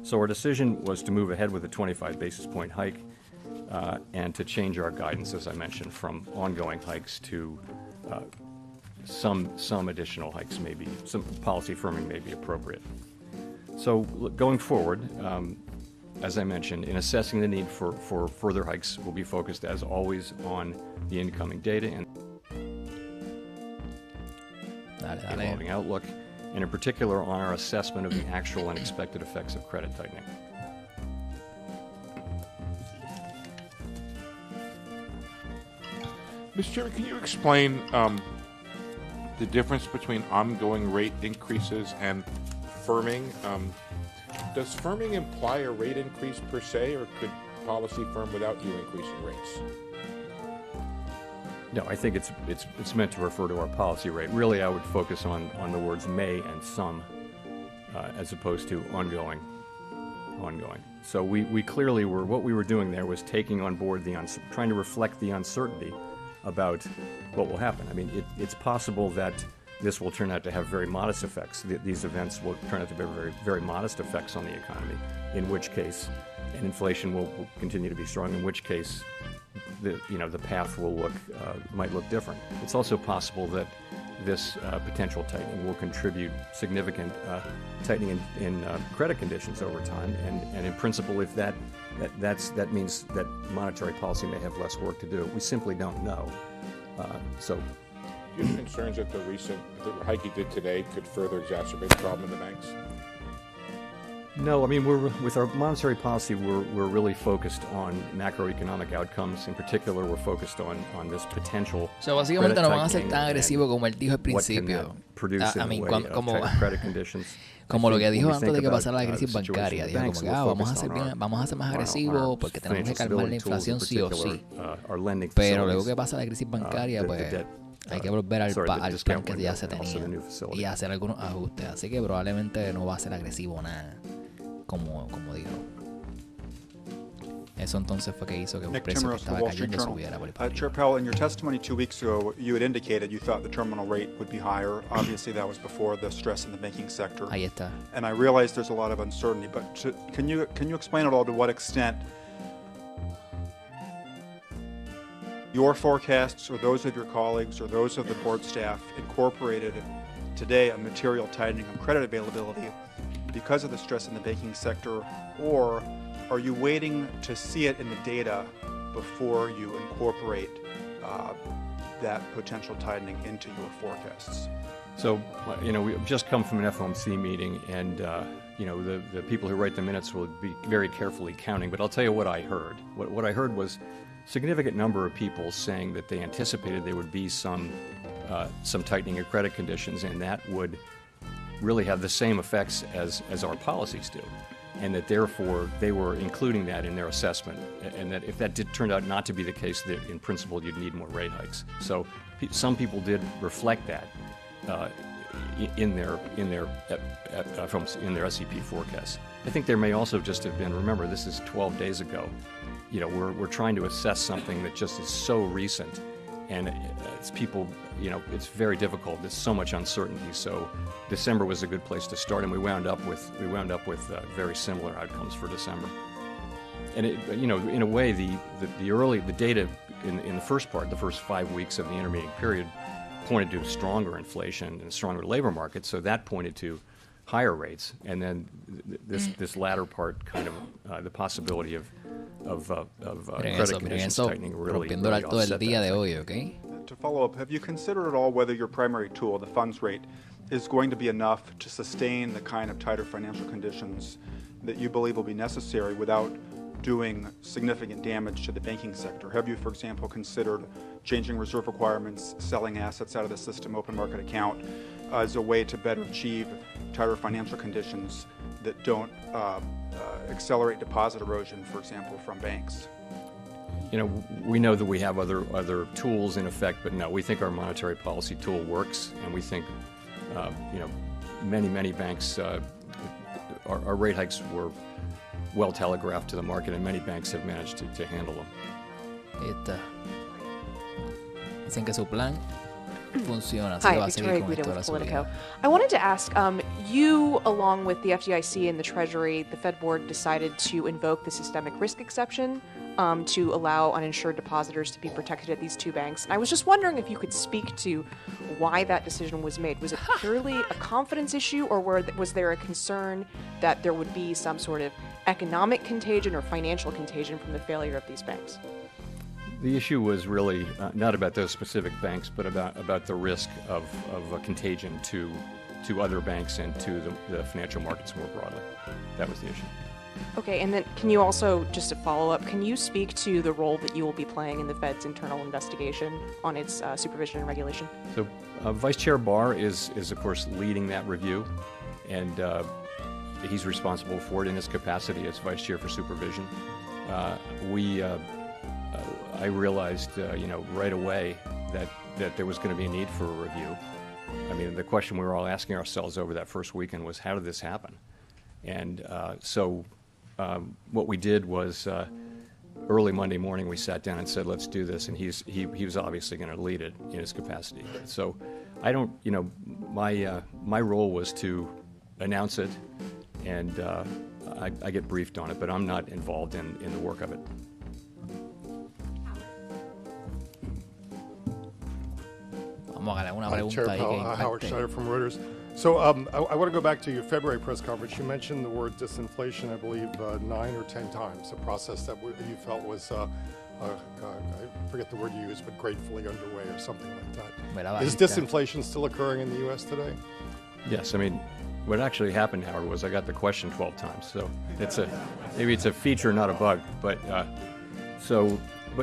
Speaker 3: So our decision was to move ahead with a 25 basis point hike and to change our guidance, as I mentioned, from ongoing hikes to some additional hikes, maybe some policy firming may be appropriate. So going forward, as I mentioned, in assessing the need for further hikes, we'll be focused, as always, on the incoming data and evolving outlook, and in particular on our assessment of the actual and expected effects of credit tightening.
Speaker 5: Mr. Chairman, can you explain the difference between ongoing rate increases and firming? Does firming imply a rate increase per se, or could policy firm without you increasing rates?
Speaker 3: No, I think it's meant to refer to our policy rate. Really, I would focus on the words may and some, as opposed to ongoing. So we clearly were, what we were doing there was taking on board trying to reflect the uncertainty about what will happen. I mean, it's possible that this will turn out to have very modest effects. These events will turn out to be very, very modest effects on the economy, in which case, and inflation will continue to be strong, in which case the path might look different. It's also possible that this potential tightening will contribute significant tightening in credit conditions over time, and in principle, if that means that monetary policy may have less work to do. We simply don't know.
Speaker 5: Do you have concerns that the hike you did today could further exacerbate the problem in the banks?
Speaker 3: No, I mean, with our monetary policy, we're really focused on macroeconomic outcomes. In particular, we're focused on this potential.
Speaker 1: So, básicamente no van a ser
Speaker 3: credit
Speaker 1: tan
Speaker 3: tightening
Speaker 1: agresivos como él dijo al
Speaker 3: and what can
Speaker 1: principio.
Speaker 3: that produce in the way of tighter credit conditions.
Speaker 1: Como lo que dijo antes de que
Speaker 3: pasara
Speaker 1: pasara la crisis bancaria, dijo como que vamos a ser más agresivos porque tenemos que calmar la inflación sí o sí. Pero luego que pasa la crisis bancaria, pues hay que volver al plan que ya se tenía y hacer algunos ajustes. Así que probablemente no va a ser agresivo nada, como dijo. Eso entonces fue que hizo que un precio que estaba cayendo subiera por el país.
Speaker 6: Chair Powell, in your testimony 2 weeks ago, you had indicated you thought the terminal rate would be higher. Obviously, that was before the stress in the banking sector.
Speaker 1: Ahí está.
Speaker 6: And I realize there's a lot of uncertainty, but can you explain at all to what extent your forecasts or those of your colleagues or those of the board staff incorporated today a material tightening of credit availability because of the stress in the banking sector, or are you waiting to see it in the data before you incorporate that potential tightening into your forecasts?
Speaker 3: So, we've just come from an FOMC meeting, and, the people who write the minutes will be very carefully counting, but I'll tell you what I heard. What I heard was a significant number of people saying that they anticipated there would be some tightening of credit conditions, and that would really have the same effects as our policies do. and that therefore they were including that in their assessment, and that if that did turn out not to be the case, that in principle you'd need more rate hikes. So some people did reflect that in their SEP forecast. I think there may also just have been, remember, this is 12 days ago. You know, we're trying to assess something that just is so recent, and it's people, you know, it's very difficult. There's so much uncertainty. So December was a good place to start, and we wound up with very similar outcomes for December. And it, you know, in a way, the data in the first part, the first 5 weeks of the intermediate period, pointed to stronger inflation and stronger labor market. So that pointed to higher rates, and then this latter part, kind of the possibility of credit conditions tightening really
Speaker 1: rompiendo el alto del
Speaker 3: offset
Speaker 1: día
Speaker 3: that
Speaker 1: de
Speaker 3: effect.
Speaker 1: hoy, ¿ok?
Speaker 6: To follow up, have you considered at all whether your primary tool, the funds rate, is going to be enough to sustain the kind of tighter financial conditions that you believe will be necessary without doing significant damage to the banking sector? Have you, for example, considered changing reserve requirements, selling assets out of the system, open market account, as a way to better achieve tighter financial conditions that don't accelerate deposit erosion, for example, from banks?
Speaker 3: You know, we know that we have other tools in effect, but no, we think our monetary policy tool works, and we think, you know, many banks, our rate hikes were well telegraphed to the market, and many banks have managed to handle them.
Speaker 1: Dicen que su plan funciona, así
Speaker 7: Hi,
Speaker 1: que va a
Speaker 7: Victoria
Speaker 1: seguir con
Speaker 7: Guido
Speaker 1: esto de la
Speaker 7: with
Speaker 1: subida.
Speaker 7: Politico. I wanted to ask, you, along with the FDIC and the Treasury, the Fed Board decided to invoke the systemic risk exception to allow uninsured depositors to be protected at these two banks. And I was just wondering if you could speak to why that decision was made. Was it purely a confidence issue, or was there a concern that there would be some sort of economic contagion or financial contagion from the failure of these banks?
Speaker 3: The issue was really not about those specific banks, but about the risk of a contagion to other banks and to the financial markets more broadly. That was the issue.
Speaker 7: Okay, and then can you also, just to follow up, can you speak to the role that you will be playing in the Fed's internal investigation on its supervision and regulation?
Speaker 3: So Vice Chair Barr is of course leading that review, and he's responsible for it in his capacity as Vice Chair for Supervision. I realized, you know, right away that there was going to be a need for a review. I mean, the question we were all asking ourselves over that first weekend was, how did this happen? And so what we did was early Monday morning we sat down and said, let's do this, and he was obviously going to lead it in his capacity. So I don't, you know, my role was to announce it, and I get briefed on it, but I'm not involved in the work of it.
Speaker 1: Vamos a ganar una
Speaker 8: Chair
Speaker 1: pregunta ahí que
Speaker 8: Powell, Howard
Speaker 1: impacte.
Speaker 8: Schneider from Reuters. So I want to go back to your February press conference. You mentioned the word disinflation, I believe, 9 or 10 times, a process that you felt was, I forget the word you used, but gratefully underway or something like that. Is disinflation still occurring in the U.S. today?
Speaker 3: Yes, I mean, what actually happened, Howard, was I got the question 12 times. So maybe it's a feature, not a bug. But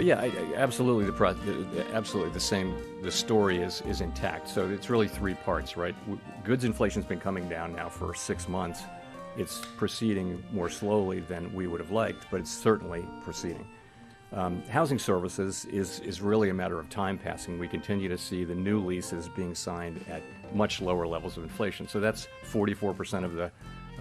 Speaker 3: yeah, absolutely the same. The story is intact. So it's really three parts, right? Goods inflation's been coming down now for 6 months. It's proceeding more slowly than we would have liked, but it's certainly proceeding. Housing services is really a matter of time passing. We continue to see the new leases being signed at much lower levels of inflation. So that's 44% of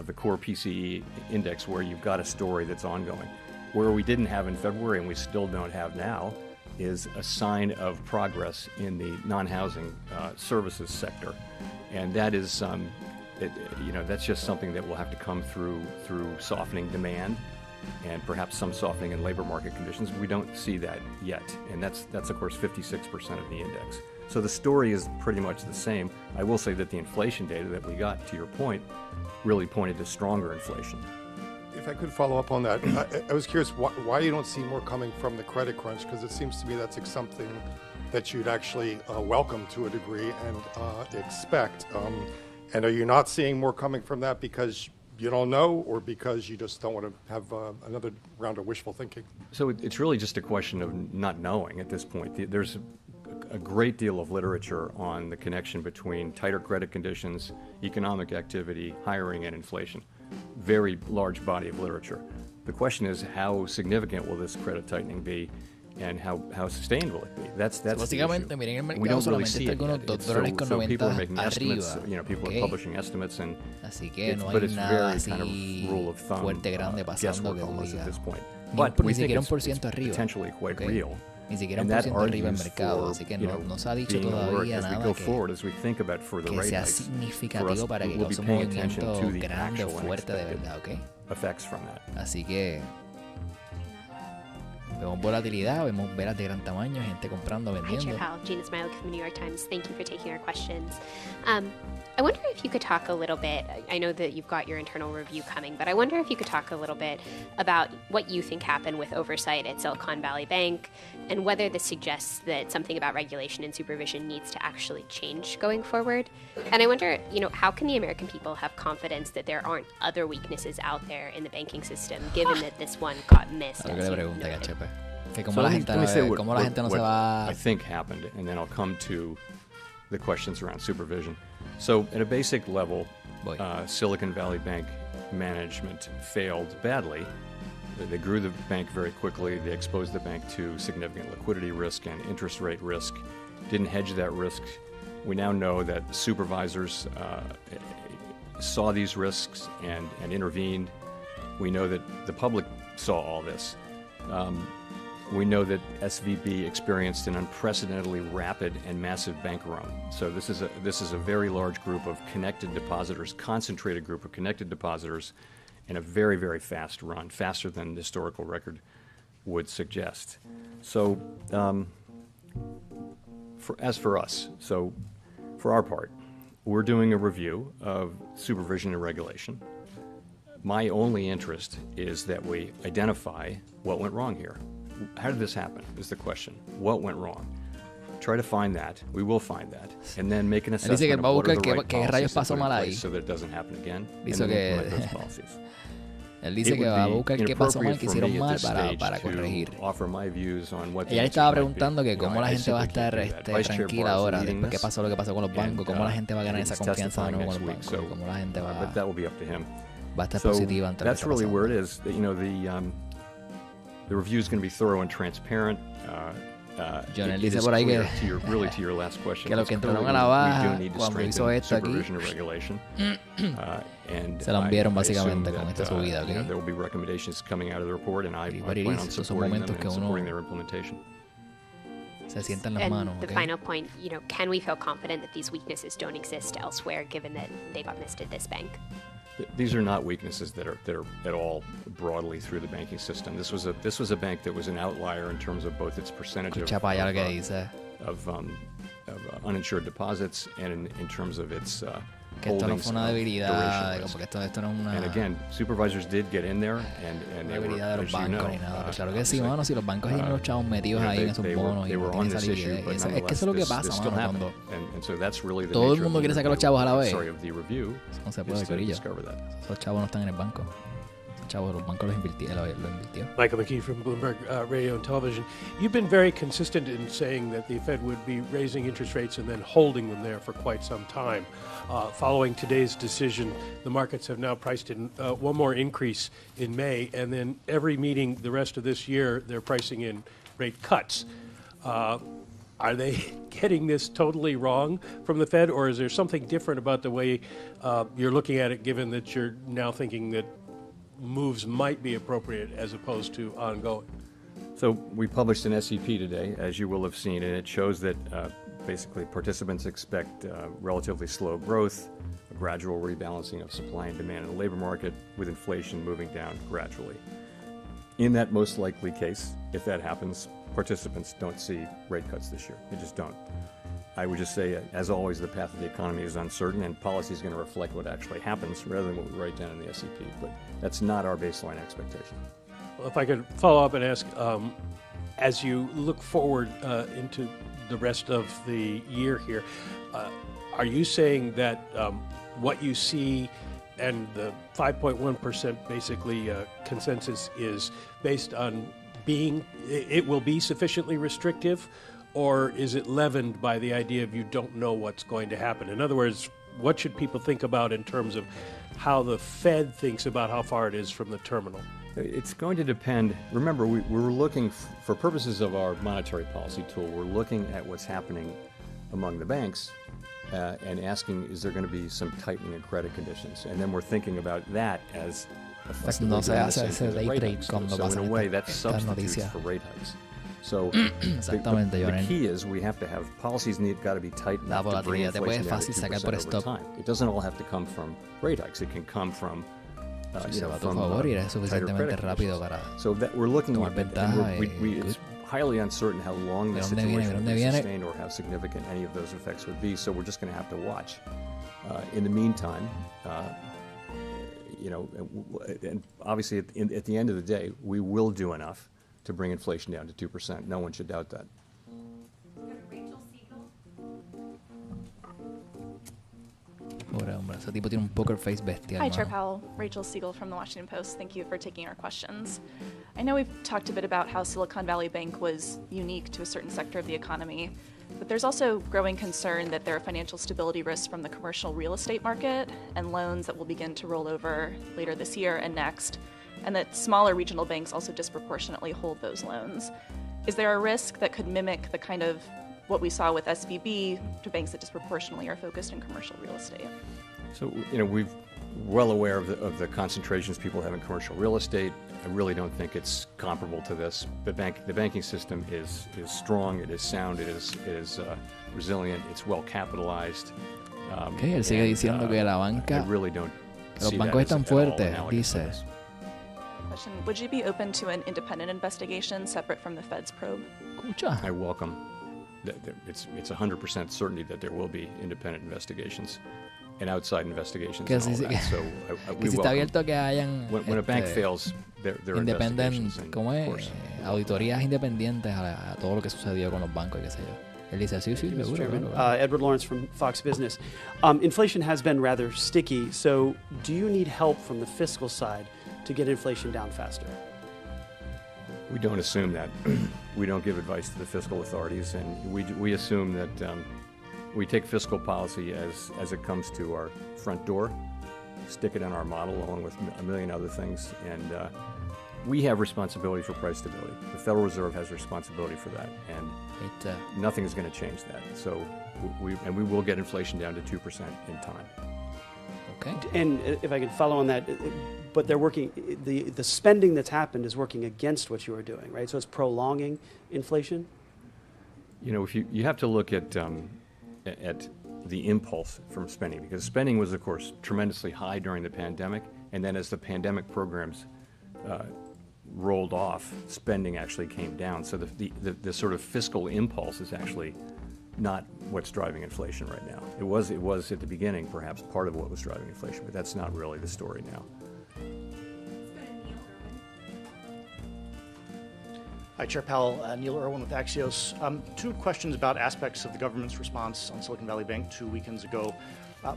Speaker 3: the core PCE index, where you've got a story that's ongoing. Where we didn't have in February, and we still don't have now, is a sign of progress in the non-housing services sector, and that is, that's just something that will have to come through softening demand, and perhaps some softening in labor market conditions. We don't see that yet, and that's of course 56% of the index. So the story is pretty much the same. I will say that the inflation data that we got, to your point, really pointed to stronger inflation.
Speaker 8: If I could follow up on that, I was curious why you don't see more coming from the credit crunch, because it seems to me that's something that you'd actually welcome to a degree and expect. And are you not seeing more coming from that because you don't know, or because you just don't want to have another round of wishful thinking?
Speaker 3: So it's really just a question of not knowing at this point. There's a great deal of literature on the connection between tighter credit conditions, economic activity, hiring, and inflation. very large body of literature. The question is, how significant will this credit tightening be, and how sustained will it be? That's the
Speaker 1: Básicamente,
Speaker 3: issue.
Speaker 1: miren, el
Speaker 3: And we
Speaker 1: mercado
Speaker 3: don't really
Speaker 1: solamente
Speaker 3: see
Speaker 1: está
Speaker 3: it
Speaker 1: algunos
Speaker 3: yet.
Speaker 1: $2.90
Speaker 3: People are making estimates.
Speaker 1: arriba.
Speaker 3: People
Speaker 1: Ok.
Speaker 3: are publishing estimates, and
Speaker 1: Así que no
Speaker 3: but
Speaker 1: hay
Speaker 3: it's
Speaker 1: nada
Speaker 3: very kind
Speaker 1: así
Speaker 3: of rule of thumb,
Speaker 1: fuerte, grande pasando
Speaker 3: guesswork
Speaker 1: que tú
Speaker 3: almost at
Speaker 1: digas.
Speaker 3: this point.
Speaker 1: Ni
Speaker 3: But
Speaker 1: ni
Speaker 3: we think
Speaker 1: siquiera un
Speaker 3: it's
Speaker 1: por ciento arriba.
Speaker 3: potentially quite
Speaker 1: ok.
Speaker 3: real.
Speaker 1: Ni siquiera un
Speaker 3: And
Speaker 1: por
Speaker 3: that
Speaker 1: ciento arriba en
Speaker 3: argues
Speaker 1: mercado.
Speaker 3: for,
Speaker 1: Así que
Speaker 3: you
Speaker 1: no,
Speaker 3: know,
Speaker 1: no se ha dicho
Speaker 3: being alert
Speaker 1: todavía
Speaker 3: as we
Speaker 1: nada
Speaker 3: go forward,
Speaker 1: que
Speaker 3: as we think about further
Speaker 1: que
Speaker 3: rate
Speaker 1: sea
Speaker 3: hikes. For
Speaker 1: significativo
Speaker 3: us,
Speaker 1: para que
Speaker 3: we'll be
Speaker 1: cause un
Speaker 3: paying attention
Speaker 1: movimiento
Speaker 3: to the
Speaker 1: grande o
Speaker 3: actual and
Speaker 1: fuerte de
Speaker 3: expected
Speaker 1: verdad, ¿ok?
Speaker 3: effects from that.
Speaker 1: Así que vemos volatilidad, vemos velas de gran tamaño, gente comprando,
Speaker 9: Hi, Chair
Speaker 1: vendiendo.
Speaker 9: Powell. Gina Smilek from the New York Times. Thank you for taking our questions. I wonder if you could talk a little bit, I know that you've got your internal review coming, but I wonder if you could talk a little bit about what you think happened with oversight at Silicon Valley Bank and whether this suggests that something about regulation and supervision needs to actually change going forward. And I wonder, how can the American people have confidence that there aren't other weaknesses out there in the banking system, given that this one got missed?
Speaker 1: Lo que
Speaker 9: as
Speaker 1: le
Speaker 9: you
Speaker 1: pregunta,
Speaker 9: noted?
Speaker 1: HP. Que
Speaker 3: So
Speaker 1: cómo la
Speaker 3: let me-
Speaker 1: gente,
Speaker 3: let me say what-
Speaker 1: cómo la gente no se
Speaker 3: what
Speaker 1: va.
Speaker 3: I think happened, and then I'll come to the questions around supervision. So at a basic level,
Speaker 1: Voy.
Speaker 3: Silicon Valley Bank management failed badly. They grew the bank very quickly. They exposed the bank to significant liquidity risk and interest rate risk, didn't hedge that risk. We now know that supervisors saw these risks and intervened. We know that the public saw all this. We know that SVB experienced an unprecedentedly rapid and massive bank run. So this is a very large group of connected depositors, concentrated group of connected depositors, in a very, very fast run, faster than the historical record would suggest. So for us, for our part, we're doing a review of supervision and regulation. My only interest is that we identify what went wrong here. How did this happen is the question. What went wrong? Try to find that. We will find that. And then make an
Speaker 1: Él dice que
Speaker 3: assessment
Speaker 1: va a
Speaker 3: of what are
Speaker 1: buscar
Speaker 3: the right
Speaker 1: qué rayos
Speaker 3: policies to
Speaker 1: pasó
Speaker 3: put in
Speaker 1: mal ahí.
Speaker 3: place so that it doesn't happen again.
Speaker 1: Dice
Speaker 3: And then
Speaker 1: que-
Speaker 3: implement those policies.
Speaker 1: Él dice
Speaker 3: It
Speaker 1: que
Speaker 3: would
Speaker 1: va a
Speaker 3: be
Speaker 1: buscar qué pasó mal,
Speaker 3: inappropriate
Speaker 1: que
Speaker 3: for
Speaker 1: hicieron
Speaker 3: me at
Speaker 1: mal
Speaker 3: this
Speaker 1: para
Speaker 3: stage to
Speaker 1: corregir.
Speaker 3: offer my views on what the
Speaker 1: Ella le
Speaker 3: answers
Speaker 1: estaba
Speaker 3: might be.
Speaker 1: preguntando que
Speaker 3: You know,
Speaker 1: cómo la
Speaker 3: I
Speaker 1: gente va a
Speaker 3: simply can't
Speaker 1: estar
Speaker 3: do that. Vice Chair
Speaker 1: tranquila
Speaker 3: Barr is
Speaker 1: ahora
Speaker 3: leading
Speaker 1: después que
Speaker 3: this,
Speaker 1: pasó lo que pasó con los bancos, cómo la gente va a ganar esa
Speaker 3: he's
Speaker 1: confianza de
Speaker 3: testifying
Speaker 1: nuevo con
Speaker 3: next
Speaker 1: los
Speaker 3: week,
Speaker 1: bancos,
Speaker 3: so,
Speaker 1: cómo la gente va,
Speaker 3: but that will be up to him.
Speaker 1: va a estar
Speaker 3: So
Speaker 1: positiva ante lo que
Speaker 3: that's
Speaker 1: está
Speaker 3: really
Speaker 1: pasando.
Speaker 3: where it is. The review is going to be thorough and transparent.
Speaker 1: John, él
Speaker 3: It
Speaker 1: dice
Speaker 3: is
Speaker 1: por ahí
Speaker 3: clear
Speaker 1: que-
Speaker 3: to your last question.
Speaker 1: que los
Speaker 3: it's
Speaker 1: que entraron
Speaker 3: clear
Speaker 1: a la
Speaker 3: we do
Speaker 1: baja
Speaker 3: need to
Speaker 1: cuando hizo
Speaker 3: strengthen
Speaker 1: esto aquí,
Speaker 3: supervision and regulation. And
Speaker 1: se la
Speaker 3: I
Speaker 1: enviaron
Speaker 3: assume
Speaker 1: básicamente
Speaker 3: that,
Speaker 1: con esta subida,
Speaker 3: you know,
Speaker 1: ¿ok?
Speaker 3: there will be recommendations coming out of the report, and I
Speaker 1: Y
Speaker 3: plan on
Speaker 1: estos son
Speaker 3: supporting them
Speaker 1: momentos
Speaker 3: and
Speaker 1: que uno
Speaker 3: supporting their implementation.
Speaker 1: se sientan las
Speaker 9: And
Speaker 1: manos,
Speaker 9: the
Speaker 1: ¿ok?
Speaker 9: final point, can we feel confident that these weaknesses don't exist elsewhere, given that they got missed at this bank?
Speaker 3: These are not weaknesses that are at all broadly through the banking system. This was a bank that was an outlier in terms of both its percentage
Speaker 1: Escucha para allá lo que dice.
Speaker 3: of uninsured deposits and in terms of its
Speaker 1: Que esto no
Speaker 3: holdings
Speaker 1: fue una
Speaker 3: of
Speaker 1: debilidad,
Speaker 3: duration risk.
Speaker 1: porque esto no es una,
Speaker 3: And again, supervisors did get in there, and
Speaker 1: una
Speaker 3: they were,
Speaker 1: debilidad de los
Speaker 3: as you
Speaker 1: bancos
Speaker 3: know,
Speaker 1: ni nada. Pero claro que sí,
Speaker 3: obviously,
Speaker 1: mano, si los bancos tienen los chavos metidos ahí en esos bonos y
Speaker 3: they
Speaker 1: no
Speaker 3: were on
Speaker 1: tienen esa
Speaker 3: this issue,
Speaker 1: liquidez.
Speaker 3: but
Speaker 1: Es que
Speaker 3: nonetheless,
Speaker 1: eso es lo que
Speaker 3: this
Speaker 1: pasa,
Speaker 3: still
Speaker 1: mano,
Speaker 3: happened.
Speaker 1: cuando
Speaker 3: And so that's really the
Speaker 1: todo el
Speaker 3: nature
Speaker 1: mundo
Speaker 3: of
Speaker 1: quiere
Speaker 3: the
Speaker 1: sacar los
Speaker 3: review.
Speaker 1: chavos a la vez.
Speaker 3: Sorry, of the review
Speaker 1: no se
Speaker 3: is
Speaker 1: puede,
Speaker 3: to
Speaker 1: corillo.
Speaker 3: discover that.
Speaker 1: Esos chavos no están en el banco. Esos chavos, los bancos los invirtió.
Speaker 10: Michael McKee from Bloomberg Radio and Television. You've been very consistent in saying that the Fed would be raising interest rates and then holding them there for quite some time. Following today's decision, the markets have now priced in one more increase in May, and then every meeting the rest of this year, they're pricing in rate cuts. Are they getting this totally wrong from the Fed, or is there something different about the way you're looking at it, given that you're now thinking that moves might be appropriate as opposed to ongoing?
Speaker 3: So we published an SEP today, as you will have seen, and it shows that basically participants expect relatively slow growth, a gradual rebalancing of supply and demand in the labor market, with inflation moving down gradually. In that most likely case, if that happens, participants don't see rate cuts this year. They just don't. I would just say, as always, the path of the economy is uncertain, and policy is going to reflect what actually happens rather than what we write down in the SEP. But that's not our baseline expectation.
Speaker 10: Well, if I could follow up and ask, as you look forward into the rest of the year here, are you saying that what you see and the 5.1% basically consensus is based on it will be sufficiently restrictive, or is it leavened by the idea of you don't know what's going to happen? In other words, what should people think about in terms of how the Fed thinks about how far it is from the terminal?
Speaker 3: It's going to depend. Remember, we're looking, for purposes of our monetary policy tool, we're looking at what's happening among the banks and asking, is there going to be some tightening of credit conditions? And then we're thinking about that as effectively
Speaker 1: No se
Speaker 3: doing the
Speaker 1: hace
Speaker 3: same
Speaker 1: ese
Speaker 3: thing as
Speaker 1: day
Speaker 3: rate
Speaker 1: trade
Speaker 3: hikes.
Speaker 1: cuando
Speaker 3: So in a
Speaker 1: pasan
Speaker 3: way, that
Speaker 1: estas
Speaker 3: substitutes
Speaker 1: noticias.
Speaker 3: for rate hikes. So
Speaker 1: Exactamente,
Speaker 3: the
Speaker 1: Jonel.
Speaker 3: key is we have to have policies got to be tight
Speaker 1: La
Speaker 3: enough to bring
Speaker 1: volatilidad te puede
Speaker 3: inflation down to
Speaker 1: fácil sacar
Speaker 3: 2%
Speaker 1: por
Speaker 3: over
Speaker 1: stop.
Speaker 3: time. It doesn't all have to come from rate hikes. It can come from
Speaker 1: Si se va a tu favor y eres suficientemente rápido para
Speaker 3: so that we're looking
Speaker 1: tomar
Speaker 3: at
Speaker 1: ventaja
Speaker 3: it's highly uncertain how long this
Speaker 1: ¿De dónde viene?
Speaker 3: situation
Speaker 1: ¿De
Speaker 3: will be
Speaker 1: dónde viene?
Speaker 3: sustained or how significant any of those effects would be. So we're just going to have to watch. In the meantime, and obviously at the end of the day, we will do enough to bring inflation down to 2%. No one should doubt that.
Speaker 1: Pobre hombre, ese tipo tiene un poker face bestial.
Speaker 11: Hi, Chair
Speaker 1: mano.
Speaker 11: Powell. Rachel Siegel from the Washington Post. Thank you for taking our questions. I know we've talked a bit about how Silicon Valley Bank was unique to a certain sector of the economy, but there's also growing concern that there are financial stability risks from the commercial real estate market and loans that will begin to roll over later this year and next, and that smaller regional banks also disproportionately hold those loans. Is there a risk that could mimic the kind of what we saw with SVB to banks that disproportionately are focused in commercial real estate?
Speaker 3: So, we're well aware of the concentrations people have in commercial real estate. I really don't think it's comparable to this. The banking system is strong, it is sound, it is resilient, it's well capitalized.
Speaker 1: Okay, él sigue diciendo que la banca,
Speaker 3: I really don't
Speaker 1: que los
Speaker 3: see
Speaker 1: bancos
Speaker 3: that as
Speaker 1: están
Speaker 3: at all
Speaker 1: fuertes,
Speaker 3: analogous to
Speaker 1: dice.
Speaker 3: this.
Speaker 11: Question, would you be open to an independent investigation separate from the Fed's probe?
Speaker 1: Escucha.
Speaker 3: I welcome. It's 100% certainty that there will be independent investigations and outside investigations.
Speaker 1: Que
Speaker 3: And
Speaker 1: si,
Speaker 3: all
Speaker 1: si-
Speaker 3: that. So
Speaker 1: que
Speaker 3: we
Speaker 1: si está
Speaker 3: welcome.
Speaker 1: abierto a que hayan
Speaker 3: When a bank fails, there are
Speaker 1: independent,
Speaker 3: investigations. And
Speaker 1: ¿cómo
Speaker 3: of
Speaker 1: es?
Speaker 3: course,
Speaker 1: Auditorías independientes a todo lo que sucedió con los bancos y qué sé yo. Él dice, sí, sí,
Speaker 12: Mr.
Speaker 1: seguro.
Speaker 12: Chairman.
Speaker 1: claro.
Speaker 12: Edward Lawrence from Fox Business. Inflation has been rather sticky, so do you need help from the fiscal side to get inflation down faster?
Speaker 3: we don't assume that. We don't give advice to the fiscal authorities, and we assume that we take fiscal policy as it comes to our front door, stick it in our model along with a million other things, and we have responsibility for price stability. The Federal Reserve has responsibility for that, and nothing is going to change that. So we will get inflation down to 2% in time.
Speaker 1: Okay.
Speaker 12: And if I could follow on that, but they're working, the spending that's happened is working against what you are doing, right? So it's prolonging inflation?
Speaker 3: If you have to look at the impulse from spending, because spending was, of course, tremendously high during the pandemic, and then as the pandemic programs rolled off, spending actually came down. So the sort of fiscal impulse is actually not what's driving inflation right now. It was at the beginning perhaps part of what was driving inflation, but that's not really the story now.
Speaker 13: Hi, Chair Powell. Neil Irwin with Axios. Two questions about aspects of the government's response on Silicon Valley Bank 2 weekends ago.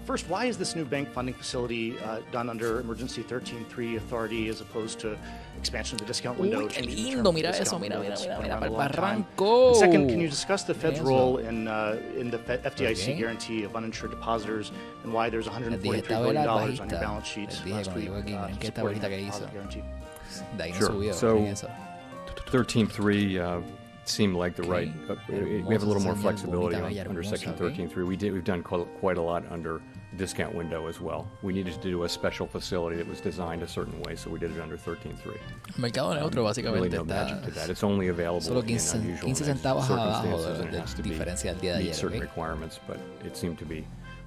Speaker 13: First, why is this new bank funding facility done under Emergency 13.3 authority as opposed to expansion of the discount window?
Speaker 1: Uy, qué
Speaker 13: changing the
Speaker 1: lindo,
Speaker 13: term of
Speaker 1: mira
Speaker 13: the
Speaker 1: eso,
Speaker 13: discount
Speaker 1: mira,
Speaker 13: window
Speaker 1: mira,
Speaker 13: that's
Speaker 1: mira,
Speaker 13: been
Speaker 1: mira,
Speaker 13: around a
Speaker 1: pa'l
Speaker 13: long time?
Speaker 1: barranco.
Speaker 13: Second, can you discuss the Fed's
Speaker 1: Eso.
Speaker 13: role in the FDIC
Speaker 1: bien.
Speaker 13: guarantee of uninsured depositors and why there's
Speaker 1: Les
Speaker 13: $143
Speaker 1: dije, esta
Speaker 13: billion
Speaker 1: vela
Speaker 13: on your
Speaker 1: bajista.
Speaker 13: balance sheet
Speaker 1: Les dije
Speaker 13: last
Speaker 1: cuando
Speaker 13: week
Speaker 1: llegó aquí, miren que esta
Speaker 13: supporting
Speaker 1: bolita que
Speaker 13: that
Speaker 1: hizo.
Speaker 13: deposit guarantee?
Speaker 1: De ahí no
Speaker 3: Sure.
Speaker 1: subió.
Speaker 3: So,
Speaker 1: miren eso.
Speaker 3: 13.3 seemed like the right. We have a little more
Speaker 1: Hermosa,
Speaker 3: flexibility
Speaker 1: bonita, bella,
Speaker 3: under
Speaker 1: hermosa,
Speaker 3: Section
Speaker 1: okay.
Speaker 3: 13.3. We've done quite a lot under the discount window as well. We needed to do a special facility that was designed a certain way, so we did it under 13.3.
Speaker 1: Mercado neutro
Speaker 3: Really
Speaker 1: básicamente
Speaker 3: no magic to
Speaker 1: está
Speaker 3: that. It's only available
Speaker 1: solo
Speaker 3: in
Speaker 1: 15
Speaker 3: unusual
Speaker 1: centavos abajo
Speaker 3: circumstances,
Speaker 1: de
Speaker 3: and it has to be
Speaker 1: diferencia del día de
Speaker 3: meet
Speaker 1: ayer.
Speaker 3: certain
Speaker 1: Okay?
Speaker 3: requirements, but it seemed to be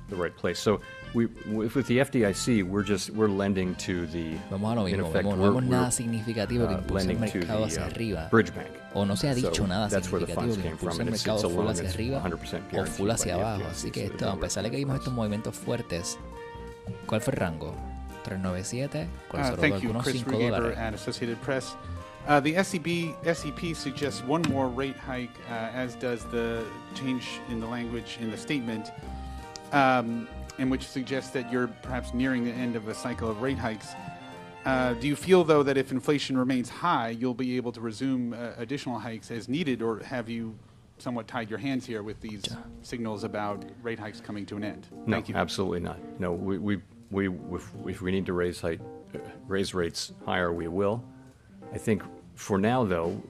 Speaker 3: the right place. So with the FDIC, we're lending to the.
Speaker 1: Vamos a lo
Speaker 3: in
Speaker 1: mismo,
Speaker 3: effect,
Speaker 1: no vemos nada significativo que impulse el
Speaker 3: lending to
Speaker 1: mercado hacia
Speaker 3: the
Speaker 1: arriba.
Speaker 3: bridge bank.
Speaker 1: O no se ha dicho
Speaker 3: So
Speaker 1: nada
Speaker 3: that's where the funds
Speaker 1: significativo que
Speaker 3: came from,
Speaker 1: impulse el
Speaker 3: and it's
Speaker 1: mercado
Speaker 3: a
Speaker 1: full
Speaker 3: loan
Speaker 1: hacia
Speaker 3: that's
Speaker 1: arriba
Speaker 3: 100%
Speaker 1: o full
Speaker 3: guaranteed
Speaker 1: hacia
Speaker 3: by the
Speaker 1: abajo.
Speaker 3: FDIC,
Speaker 1: Así que
Speaker 3: so there's
Speaker 1: esto,
Speaker 3: no
Speaker 1: a pesar de que vimos estos movimientos fuertes, ¿cuál fue el rango? 397, ¿cuál cerró
Speaker 14: Thank you,
Speaker 1: algunos
Speaker 14: Chris
Speaker 1: $5?
Speaker 14: Regaver at Associated Press. The SEP suggests one more rate hike, as does the change in the language in the statement, in which suggests that you're perhaps nearing the end of a cycle of rate hikes. Do you feel, though, that if inflation remains high, you'll be able to resume additional hikes as needed, or have you somewhat tied your hands here with these signals about rate hikes coming to an end.
Speaker 3: No,
Speaker 14: Thank you.
Speaker 3: absolutely not. No, if we need to raise rates higher, we will. I think for now, though,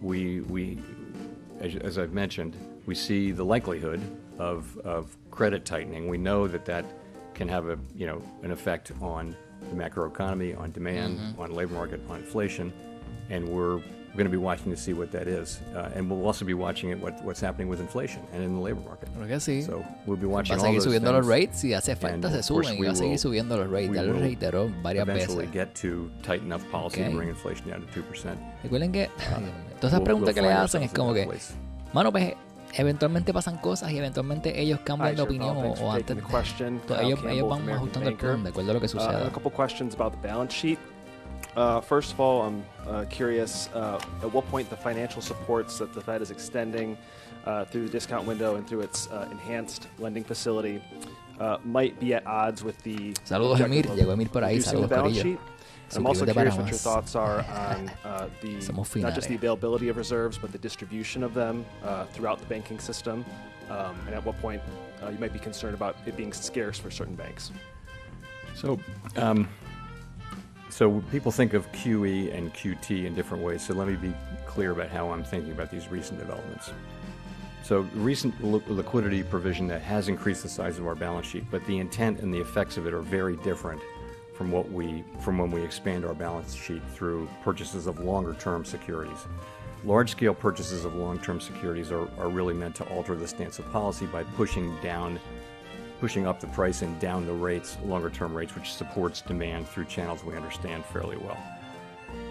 Speaker 3: as I've mentioned, we see the likelihood of credit tightening. We know that can have an effect on the macroeconomy, on demand, on labor market, on inflation, and we're going to be watching to see what that is, and we'll also be watching what's happening with inflation and in the labor market.
Speaker 1: Creo que sí.
Speaker 3: So we'll be watching
Speaker 1: Va a
Speaker 3: all
Speaker 1: seguir
Speaker 3: those
Speaker 1: subiendo
Speaker 3: things,
Speaker 1: los rates, si hace falta
Speaker 3: and
Speaker 1: se
Speaker 3: of course
Speaker 1: suben y
Speaker 3: we
Speaker 1: va a seguir
Speaker 3: will-
Speaker 1: subiendo los rates.
Speaker 3: we
Speaker 1: Ya lo
Speaker 3: will
Speaker 1: reiteró varias
Speaker 3: eventually
Speaker 1: veces.
Speaker 3: get to tight enough policy
Speaker 1: Okay.
Speaker 3: to bring inflation down to 2%.
Speaker 1: Recuerden que todas esas
Speaker 3: we'll
Speaker 1: preguntas que le
Speaker 3: find
Speaker 1: hacen es
Speaker 3: ourselves in
Speaker 1: como
Speaker 3: that
Speaker 1: que,
Speaker 3: place.
Speaker 1: mano, pues eventualmente pasan cosas y eventualmente ellos cambian de opinión o antes. Ellos van ajustando el plan de acuerdo a lo que
Speaker 15: I have
Speaker 1: suceda.
Speaker 15: a couple questions about the balance sheet. First of all, I'm curious at what point the financial supports that the Fed is extending through the discount window and through its enhanced lending facility might be at odds with the
Speaker 1: Saludos,
Speaker 15: objective
Speaker 1: Emir.
Speaker 15: of
Speaker 1: Llegó Emir por ahí.
Speaker 15: reducing the
Speaker 1: Saludos,
Speaker 15: balance
Speaker 1: Corillo.
Speaker 15: sheet. I'm also
Speaker 1: Suscríbete para
Speaker 15: curious what your
Speaker 1: más.
Speaker 15: thoughts are on
Speaker 1: Somos
Speaker 15: not just the
Speaker 1: Finare.
Speaker 15: availability of reserves, but the distribution of them throughout the banking system, and at what point you might be concerned about it being scarce for certain banks.
Speaker 3: So people think of QE and QT in different ways, so let me be clear about how I'm thinking about these recent developments. So recent liquidity provision that has increased the size of our balance sheet, but the intent and the effects of it are very different from when we expand our balance sheet through purchases of longer-term securities. Large-scale purchases of long-term securities are really meant to alter the stance of policy by pushing up the price and down the rates, longer-term rates, which supports demand through channels we understand fairly well.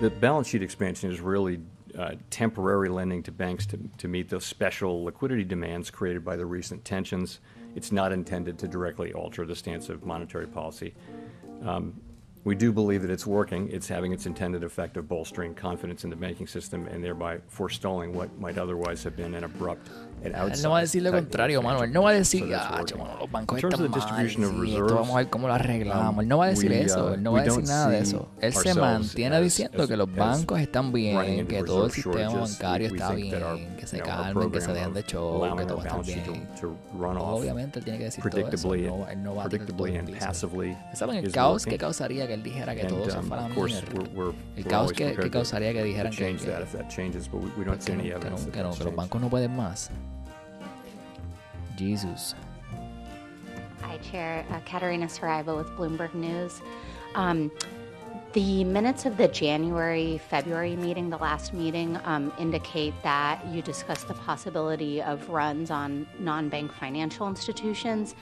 Speaker 3: The balance sheet expansion is really temporary lending to banks to meet those special liquidity demands created by the recent tensions. It's not intended to directly alter the stance of monetary policy. We do believe that it's working. It's having its intended effect of bolstering confidence in the banking system and thereby forestalling what might otherwise have been an abrupt and
Speaker 1: Él
Speaker 3: outsized
Speaker 1: no va a decir lo
Speaker 3: tightening
Speaker 1: contrario, mano. Él
Speaker 3: expansion.
Speaker 1: no va a
Speaker 3: So
Speaker 1: decir,
Speaker 3: that's
Speaker 1: ah,
Speaker 3: working.
Speaker 1: bueno, los bancos
Speaker 3: In terms
Speaker 1: están
Speaker 3: of the
Speaker 1: mal,
Speaker 3: distribution of
Speaker 1: sí,
Speaker 3: reserves,
Speaker 1: esto vamos a ver cómo lo arreglamos. Él no va a decir eso, él no va a decir nada de eso. Él se mantiene diciendo que los bancos están bien, que todo el sistema bancario está bien, que se calmen, que se dejen de show, que todo va a estar bien. Obviamente él tiene que decir todo eso. Él no va a tener todo el piso. ¿Saben el caos que causaría que él dijera que todo se fuera a mierda? El caos que causaría que dijeran que los bancos no pueden más. Jesus.
Speaker 16: Hi, Chair. Katerina Saraiva with Bloomberg News. The minutes of the January-February meeting, the last meeting, indicate that you discussed the possibility of runs on non-bank financial institutions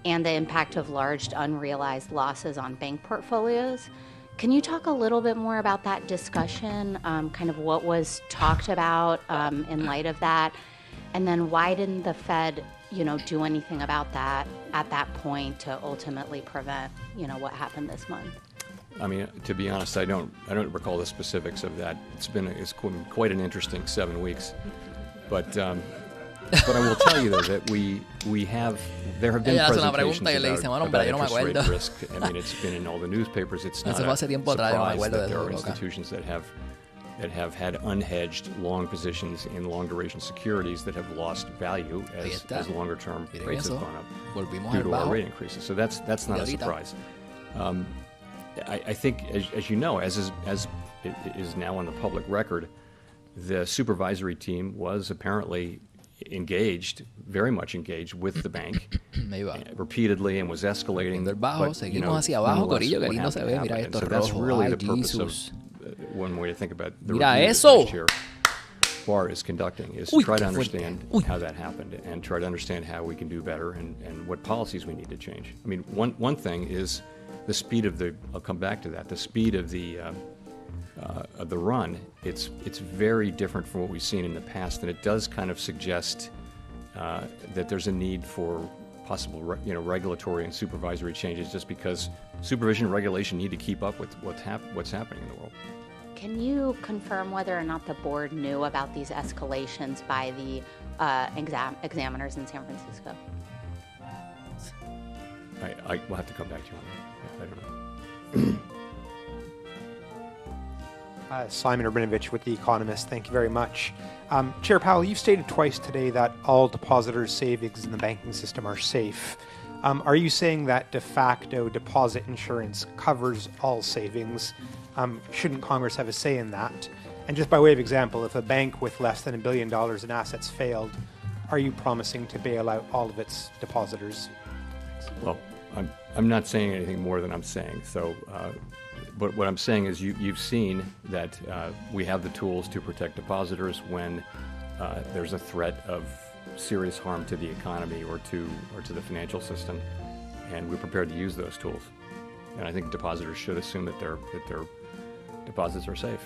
Speaker 16: and the impact of large unrealized losses on bank portfolios. Can you talk a little bit more about that discussion, kind of what was talked about in light of that? And then why didn't the Fed, do anything about that at that point to ultimately prevent, what happened this month?
Speaker 3: I mean, to be honest, I don't recall the specifics of that. It's been quite an interesting 7 weeks, but I will tell you though that there have been presentations about interest rate risk. I mean, it's been in all the newspapers. It's not a surprise that there are institutions that have had unhedged long positions in long duration securities that have lost value as longer term rates have gone up due to our rate increases. So that's not a surprise. I think, as you know, as it is now on the public record, the supervisory team was apparently very much engaged with the bank repeatedly and was escalating.
Speaker 1: Seguimos hacia abajo, Corillo, que lindo se ve. Mira esto rojo.
Speaker 3: That's really the purpose of one way to think about the
Speaker 1: Mira
Speaker 3: review
Speaker 1: eso.
Speaker 3: that Chair Barr is conducting is to try to understand how that happened and try to understand how we can do better and what policies we need to change. I mean, one thing is the speed of I'll come back to that, the speed of the run. It's very different from what we've seen in the past, and it does kind of suggest that there's a need for possible regulatory and supervisory changes, just because supervision and regulation need to keep up with what's happening in the world.
Speaker 16: Can you confirm whether or not the board knew about these escalations by the examiners in San Francisco?
Speaker 3: I will have to come back to you on that. I don't know.
Speaker 17: Simon Urbanovich with The Economist. Thank you very much. Chair Powell, you've stated twice today that all depositors' savings in the banking system are safe. Are you saying that de facto deposit insurance covers all savings? Shouldn't Congress have a say in that? And just by way of example, if a bank with less than $1 billion in assets failed, are you promising to bail out all of its depositors?
Speaker 3: Well, I'm not saying anything more than I'm saying. So, but what I'm saying is you've seen that we have the tools to protect depositors when there's a threat of serious harm to the economy or to the financial system, and we're prepared to use those tools. And I think depositors should assume that their deposits are safe.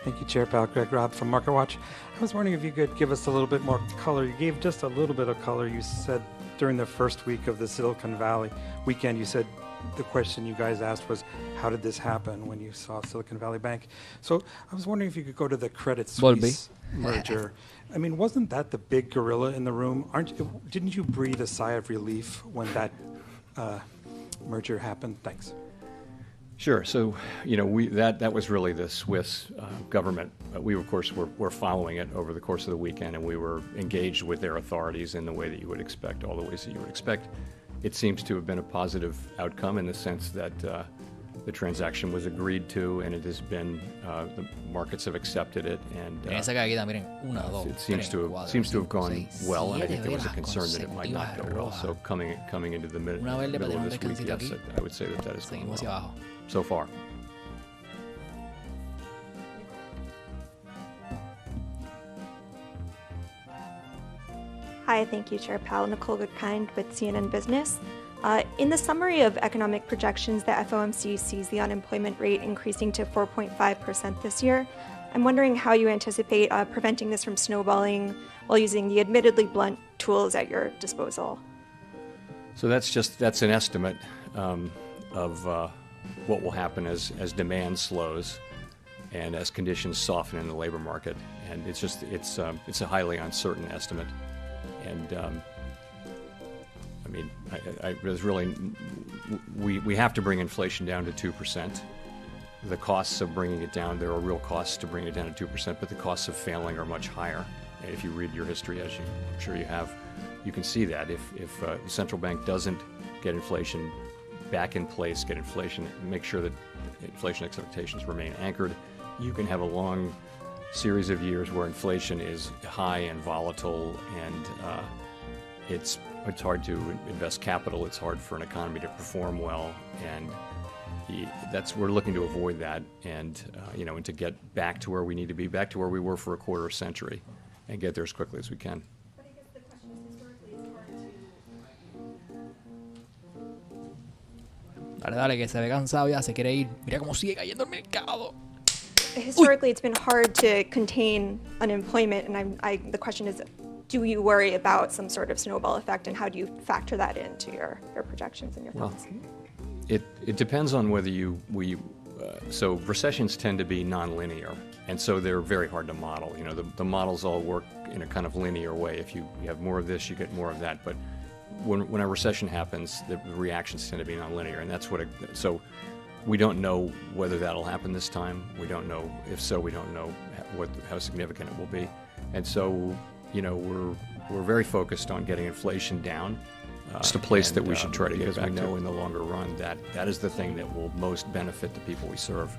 Speaker 18: Thank you, Chair Powell. Greg Robb from MarketWatch. I was wondering if you could give us a little bit more color. You gave just a little bit of color. You said during the first week of the Silicon Valley weekend, you said the question you guys asked was, how did this happen when you saw Silicon Valley Bank? So I was wondering if you could go to the Credit Suisse merger. I mean, wasn't that the big gorilla in the room? Didn't you breathe a sigh of relief when that merger happened? Thanks.
Speaker 3: Sure. So, that was really the Swiss government. We, of course, were following it over the course of the weekend, and we were engaged with their authorities in the way that you would expect, all the ways that you would expect. It seems to have been a positive outcome in the sense that the transaction was agreed to, and it has been, the markets have accepted it, and it seems to have gone well, and I think there was a concern that it might not go well. So coming into the middle of this week, yes, I would say that is going well so far.
Speaker 19: Hi, thank you, Chair Powell. Nicole Goodkind with CNN Business. In the summary of economic projections, the FOMC sees the unemployment rate increasing to 4.5% this year. I'm wondering how you anticipate preventing this from snowballing while using the admittedly blunt tools at your disposal.
Speaker 3: So that's an estimate of what will happen as demand slows and as conditions soften in the labor market, and it's a highly uncertain estimate. And there's really we have to bring inflation down to 2%. The costs of bringing it down, there are real costs to bring it down to 2%, but the costs of failing are much higher. And if you read your history, as I'm sure you have, you can see that if the central bank doesn't get inflation back in place, make sure that inflation expectations remain anchored, you can have a long series of years where inflation is high and volatile, and it's hard to invest capital. It's hard for an economy to perform well, and we're looking to avoid that, and and to get back to where we need to be, back to where we were for a quarter century, and get there as quickly as we can.
Speaker 19: But I guess the question is, historically, it's hard to...
Speaker 1: Dale, que se ve cansado ya, se quiere ir. Mira cómo sigue cayendo el mercado.
Speaker 19: Historically, it's been hard to contain unemployment, and the question is, do you worry about some sort of snowball effect, and how do you factor that into your projections and your thoughts?
Speaker 3: Well, it depends on whether so recessions tend to be nonlinear, and so they're very hard to model. The models all work in a kind of linear way. If you have more of this, you get more of that. But when a recession happens, the reactions tend to be nonlinear, and that's so we don't know whether that'll happen this time. We don't know. If so, we don't know how significant it will be. And so, we're very focused on getting inflation down. It's a place that we should try to get back to. Because we know in the longer run that is the thing that will most benefit the people we serve.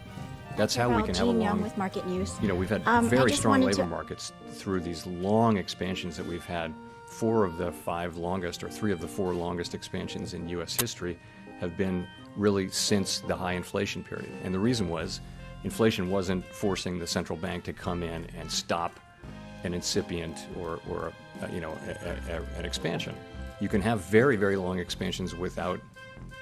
Speaker 3: That's how we can have a long...
Speaker 20: with Market News.
Speaker 3: We've had very strong labor markets through these long expansions that we've had. 4 of the 5 longest, or 3 of the 4 longest expansions in U.S. history have been really since the high inflation period. And the reason was inflation wasn't forcing the central bank to come in and stop an incipient or an expansion. You can have very, very long expansions without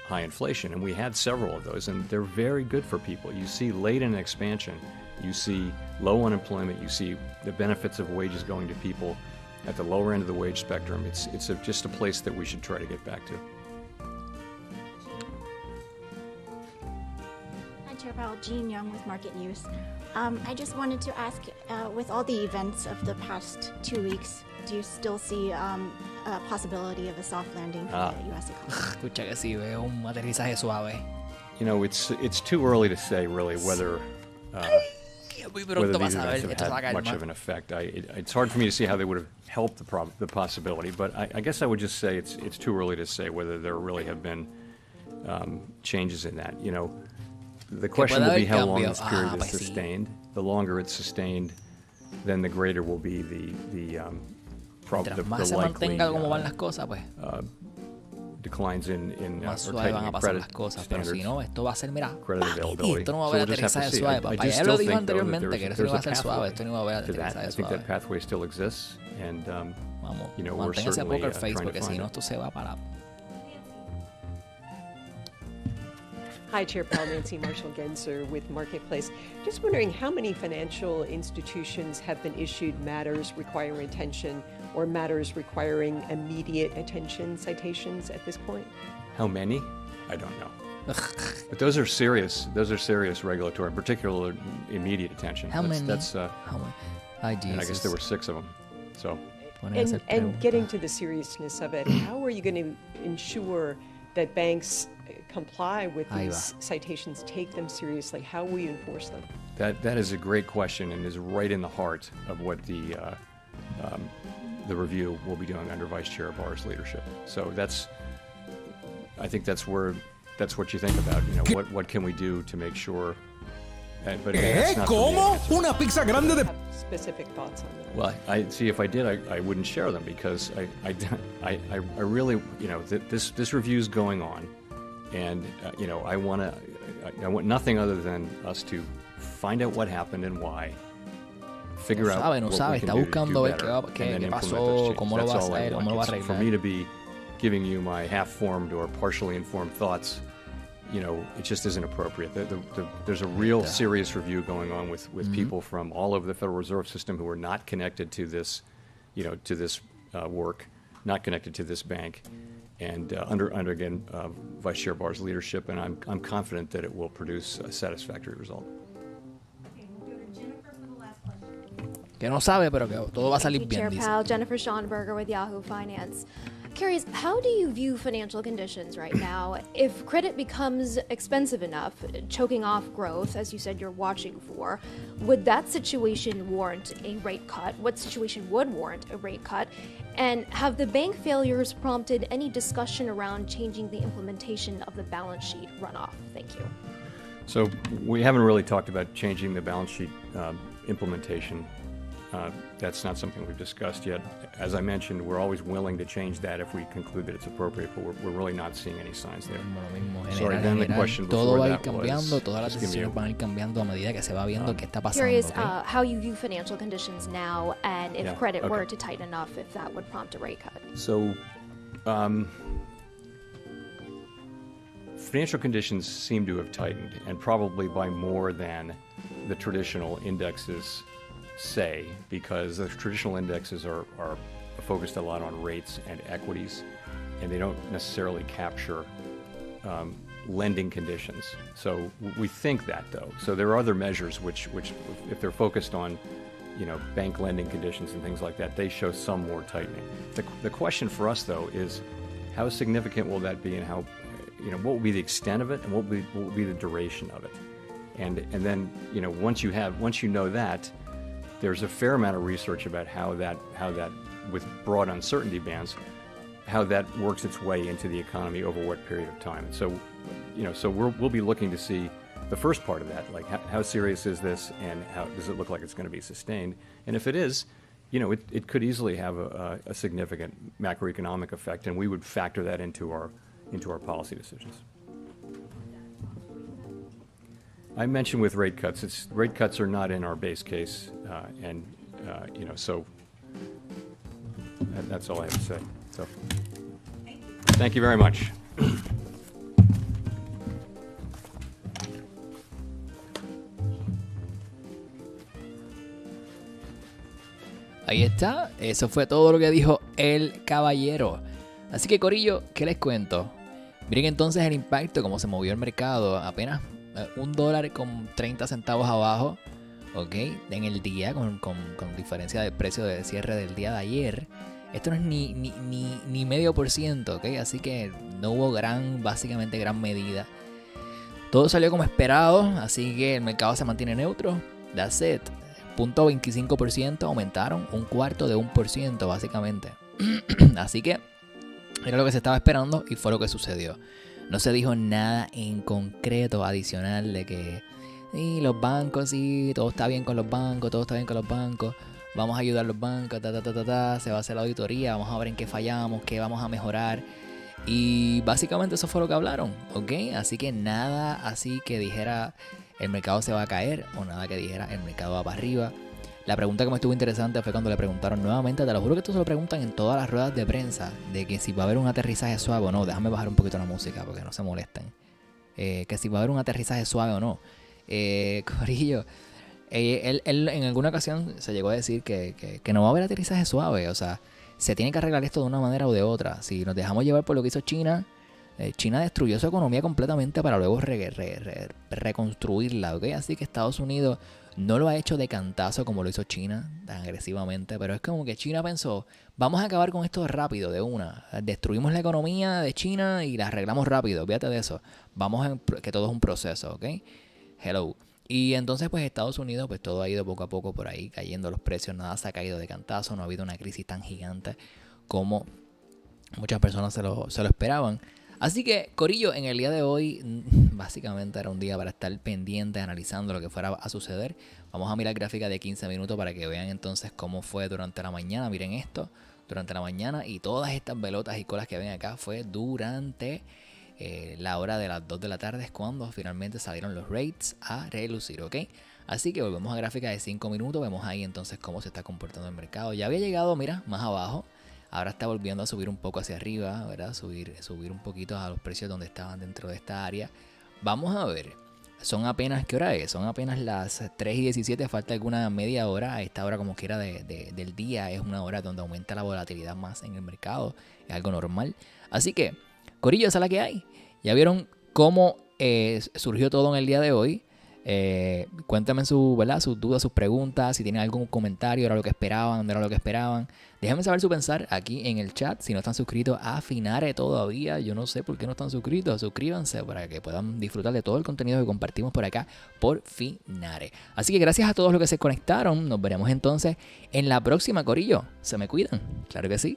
Speaker 3: high inflation, and we had several of those, and they're very good for people. You see late in an expansion, you see low unemployment, you see the benefits of wages going to people at the lower end of the wage spectrum. It's just a place that we should try to get back to.
Speaker 20: Hi, Chair Powell. Jean Young with Market News. I just wanted to ask, with all the events of the past 2 weeks, do you still see a possibility of a soft landing for the U.S. economy?
Speaker 1: Escucha que sí, veo un aterrizaje suave.
Speaker 3: You know, it's too early to say really whether
Speaker 1: Muy
Speaker 3: whether
Speaker 1: pronto
Speaker 3: these
Speaker 1: vas a ver,
Speaker 3: events
Speaker 1: esto se va
Speaker 3: have
Speaker 1: a
Speaker 3: had much
Speaker 1: calmar.
Speaker 3: of an effect. It's hard for me to see how they would have helped the possibility, but I guess I would just say it's too early to say whether there really have been changes in that. You know, the question will be how long this period is sustained. The longer it's sustained, then the greater will be the
Speaker 1: Mientras más se
Speaker 3: likely
Speaker 1: mantenga como van las cosas, pues
Speaker 3: declines in
Speaker 1: más
Speaker 3: or
Speaker 1: suave van
Speaker 3: tightening
Speaker 1: a
Speaker 3: of
Speaker 1: pasar
Speaker 3: credit
Speaker 1: las cosas. Pero si
Speaker 3: standards.
Speaker 1: no, esto va a ser, mira,
Speaker 3: Credit availability.
Speaker 1: esto no va a
Speaker 3: So
Speaker 1: haber
Speaker 3: we'll just have to
Speaker 1: aterrizaje
Speaker 3: see.
Speaker 1: suave.
Speaker 3: I
Speaker 1: Papá,
Speaker 3: just
Speaker 1: ya lo
Speaker 3: still
Speaker 1: dijo
Speaker 3: think, though, that
Speaker 1: anteriormente, que esto no iba a ser suave, esto no iba a haber
Speaker 3: to that.
Speaker 1: aterrizaje
Speaker 3: I think
Speaker 1: suave.
Speaker 3: that pathway still exists, and
Speaker 1: Vamos,
Speaker 3: you know, we're
Speaker 1: manténgase
Speaker 3: certainly
Speaker 1: poker face
Speaker 3: trying to
Speaker 1: porque si
Speaker 3: find
Speaker 1: no
Speaker 3: it.
Speaker 1: esto se va para.
Speaker 21: Hi, Chair Powell, Nancy Marshall-Genzer with Marketplace. Just wondering how many financial institutions have been issued matters requiring attention or matters requiring immediate attention citations at this point?
Speaker 3: How many? I don't know. But those are serious regulatory, in particular immediate attention.
Speaker 1: How many?
Speaker 3: That's
Speaker 1: How many? Ay,
Speaker 3: and I guess there were 6 of them. So.
Speaker 21: And getting to the seriousness of it, how are you going to ensure that banks comply with these citations, take them seriously? How will you enforce them?
Speaker 3: That is a great question and is right in the heart of what the review will be doing under Vice Chair Barr's leadership. So I think that's what you think about. You know, what can we do to make sure? But that's not
Speaker 21: ¿Cómo? Una pizza grande de... Specific thoughts on that.
Speaker 3: Well, I see. If I did, I wouldn't share them because I really, you know, this review is going on, and you know, I want nothing other than us to find out what happened and why, figure out what we can do to do better, and then implement those changes. That's all I want. For me to be giving you my half-formed or partially informed thoughts, you know, it just isn't appropriate. There's a real serious review going on with people from all over the Federal Reserve System who are not connected to this, you know, to this work, not connected to this bank, and under again Vice Chair Barr's leadership, and I'm confident that it will produce a satisfactory result.
Speaker 1: Que no sabe, pero que todo va a salir bien.
Speaker 20: Chair Powell, Jennifer Schonberger with Yahoo Finance. Curious, how do you view financial conditions right now? If credit becomes expensive enough, choking off growth, as you said you're watching for, would that situation warrant a rate cut? What situation would warrant a rate cut? And have the bank failures prompted any discussion around changing the implementation of the balance sheet runoff? Thank you.
Speaker 3: So we haven't really talked about changing the balance sheet implementation. That's not something we've discussed yet. As I mentioned, we're always willing to change that if we conclude that it's appropriate, but we're really not seeing any signs there. Sorry, then the question
Speaker 1: todo va
Speaker 3: before
Speaker 1: a ir
Speaker 3: that
Speaker 1: cambiando,
Speaker 3: was,
Speaker 1: todas las decisiones van a ir cambiando a medida que se va viendo qué está pasando.
Speaker 20: Curious
Speaker 1: ¿Okay?
Speaker 20: how you view financial conditions now, and if credit were
Speaker 3: okay.
Speaker 20: to tighten enough, if that would prompt a rate cut.
Speaker 3: So, financial conditions seem to have tightened, and probably by more than the traditional indexes say, because the traditional indexes are focused a lot on rates and equities, and they don't necessarily capture lending conditions. So we think that, though. So there are other measures which if they're focused on, you know, bank lending conditions and things like that, they show some more tightening. The question for us, though, is how significant will that be, and how, you know, what will be the extent of it, and what will be the duration of it, and then, you know, once you know that, there's a fair amount of research about how that with broad uncertainty bands, how that works its way into the economy over what period of time. So, you know, so we'll be looking to see the first part of that, like how serious is this, and how does it look like it's going to be sustained? And if it is, you know, it could easily have a significant macroeconomic effect, and we would factor that into our policy decisions. I mentioned with rate cuts, rate cuts are not in our base case, and you know, so that's all I have to say. So, thank you very much.
Speaker 1: Ahí está, eso fue todo lo que dijo el caballero. Así que, corillo, ¿qué les cuento? Miren entonces el impacto, cómo se movió el mercado, apenas $1.30 abajo, ¿ok? En el día, con diferencia del precio de cierre del día de ayer. Esto no es ni medio por ciento, ¿ok? Así que no hubo básicamente gran medida. Todo salió como esperado, así que el mercado se mantiene neutro. That's it. 0.25% aumentaron, 0.25%, básicamente. Así que era lo que se estaba esperando y fue lo que sucedió. No se dijo nada en concreto adicional de que los bancos, sí, todo está bien con los bancos, vamos a ayudar a los bancos, se va a hacer la auditoría, vamos a ver en qué fallamos, qué vamos a mejorar. Y básicamente eso fue lo que hablaron, ¿ok? Así que nada así que dijera el mercado se va a caer o nada que dijera el mercado va para arriba. La pregunta que me estuvo interesante fue cuando le preguntaron nuevamente, te lo juro que esto se lo preguntan en todas las ruedas de prensa, de que si va a haber un aterrizaje suave o no. Déjame bajar un poquito la música porque no se molesten. Que si va a haber un aterrizaje suave o no. Corillo, él en alguna ocasión se llegó a decir que no va a haber aterrizaje suave, o sea, se tiene que arreglar esto de una manera o de otra. Si nos dejamos llevar por lo que hizo China, China destruyó su economía completamente para luego reconstruirla, ¿ok? Así que Estados Unidos no lo ha hecho de cantazo como lo hizo China, tan agresivamente, pero es como que China pensó, vamos a acabar con esto rápido, de una. Destruimos la economía de China y la arreglamos rápido, fíjate de eso. Que todo es un proceso, ¿ok? Hello. Y entonces pues Estados Unidos pues todo ha ido poco a poco por ahí cayendo los precios, nada se ha caído de cantazo, no ha habido una crisis tan gigante como muchas personas se lo esperaban. Así que, corillo, en el día de hoy básicamente era un día para estar pendiente, analizando lo que fuera a suceder. Vamos a mirar gráfica de 15 minutos para que vean entonces cómo fue durante la mañana. Miren esto, durante la mañana, y todas estas velotas y colas que ven acá fue durante la hora de las 2 de la tarde, es cuando finalmente salieron los rates a relucir, ¿ok? Así que volvemos a gráfica de 5 minutos, vemos ahí entonces cómo se está comportando el mercado. Ya había llegado, mira, más abajo. Ahora está volviendo a subir un poco hacia arriba, ¿verdad? Subir un poquito a los precios donde estaban dentro de esta área. Vamos a ver. Son apenas, ¿qué hora es? Son apenas las 3:17, falta alguna media hora. A esta hora como quiera del día es una hora donde aumenta la volatilidad más en el mercado. Es algo normal. Así que, corillo, esa es la que hay. Ya vieron cómo surgió todo en el día de hoy. Cuéntame sus dudas, sus preguntas, si tienen algún comentario, era lo que esperaban, no era lo que esperaban. Déjenme saber su pensar aquí en el chat. Si no están suscritos a Finare todavía, yo no sé por qué no están suscritos. Suscríbanse para que puedan disfrutar de todo el contenido que compartimos por acá por Finare. Así que gracias a todos los que se conectaron. Nos veremos entonces en la próxima, corillo. Se me cuidan, claro que sí.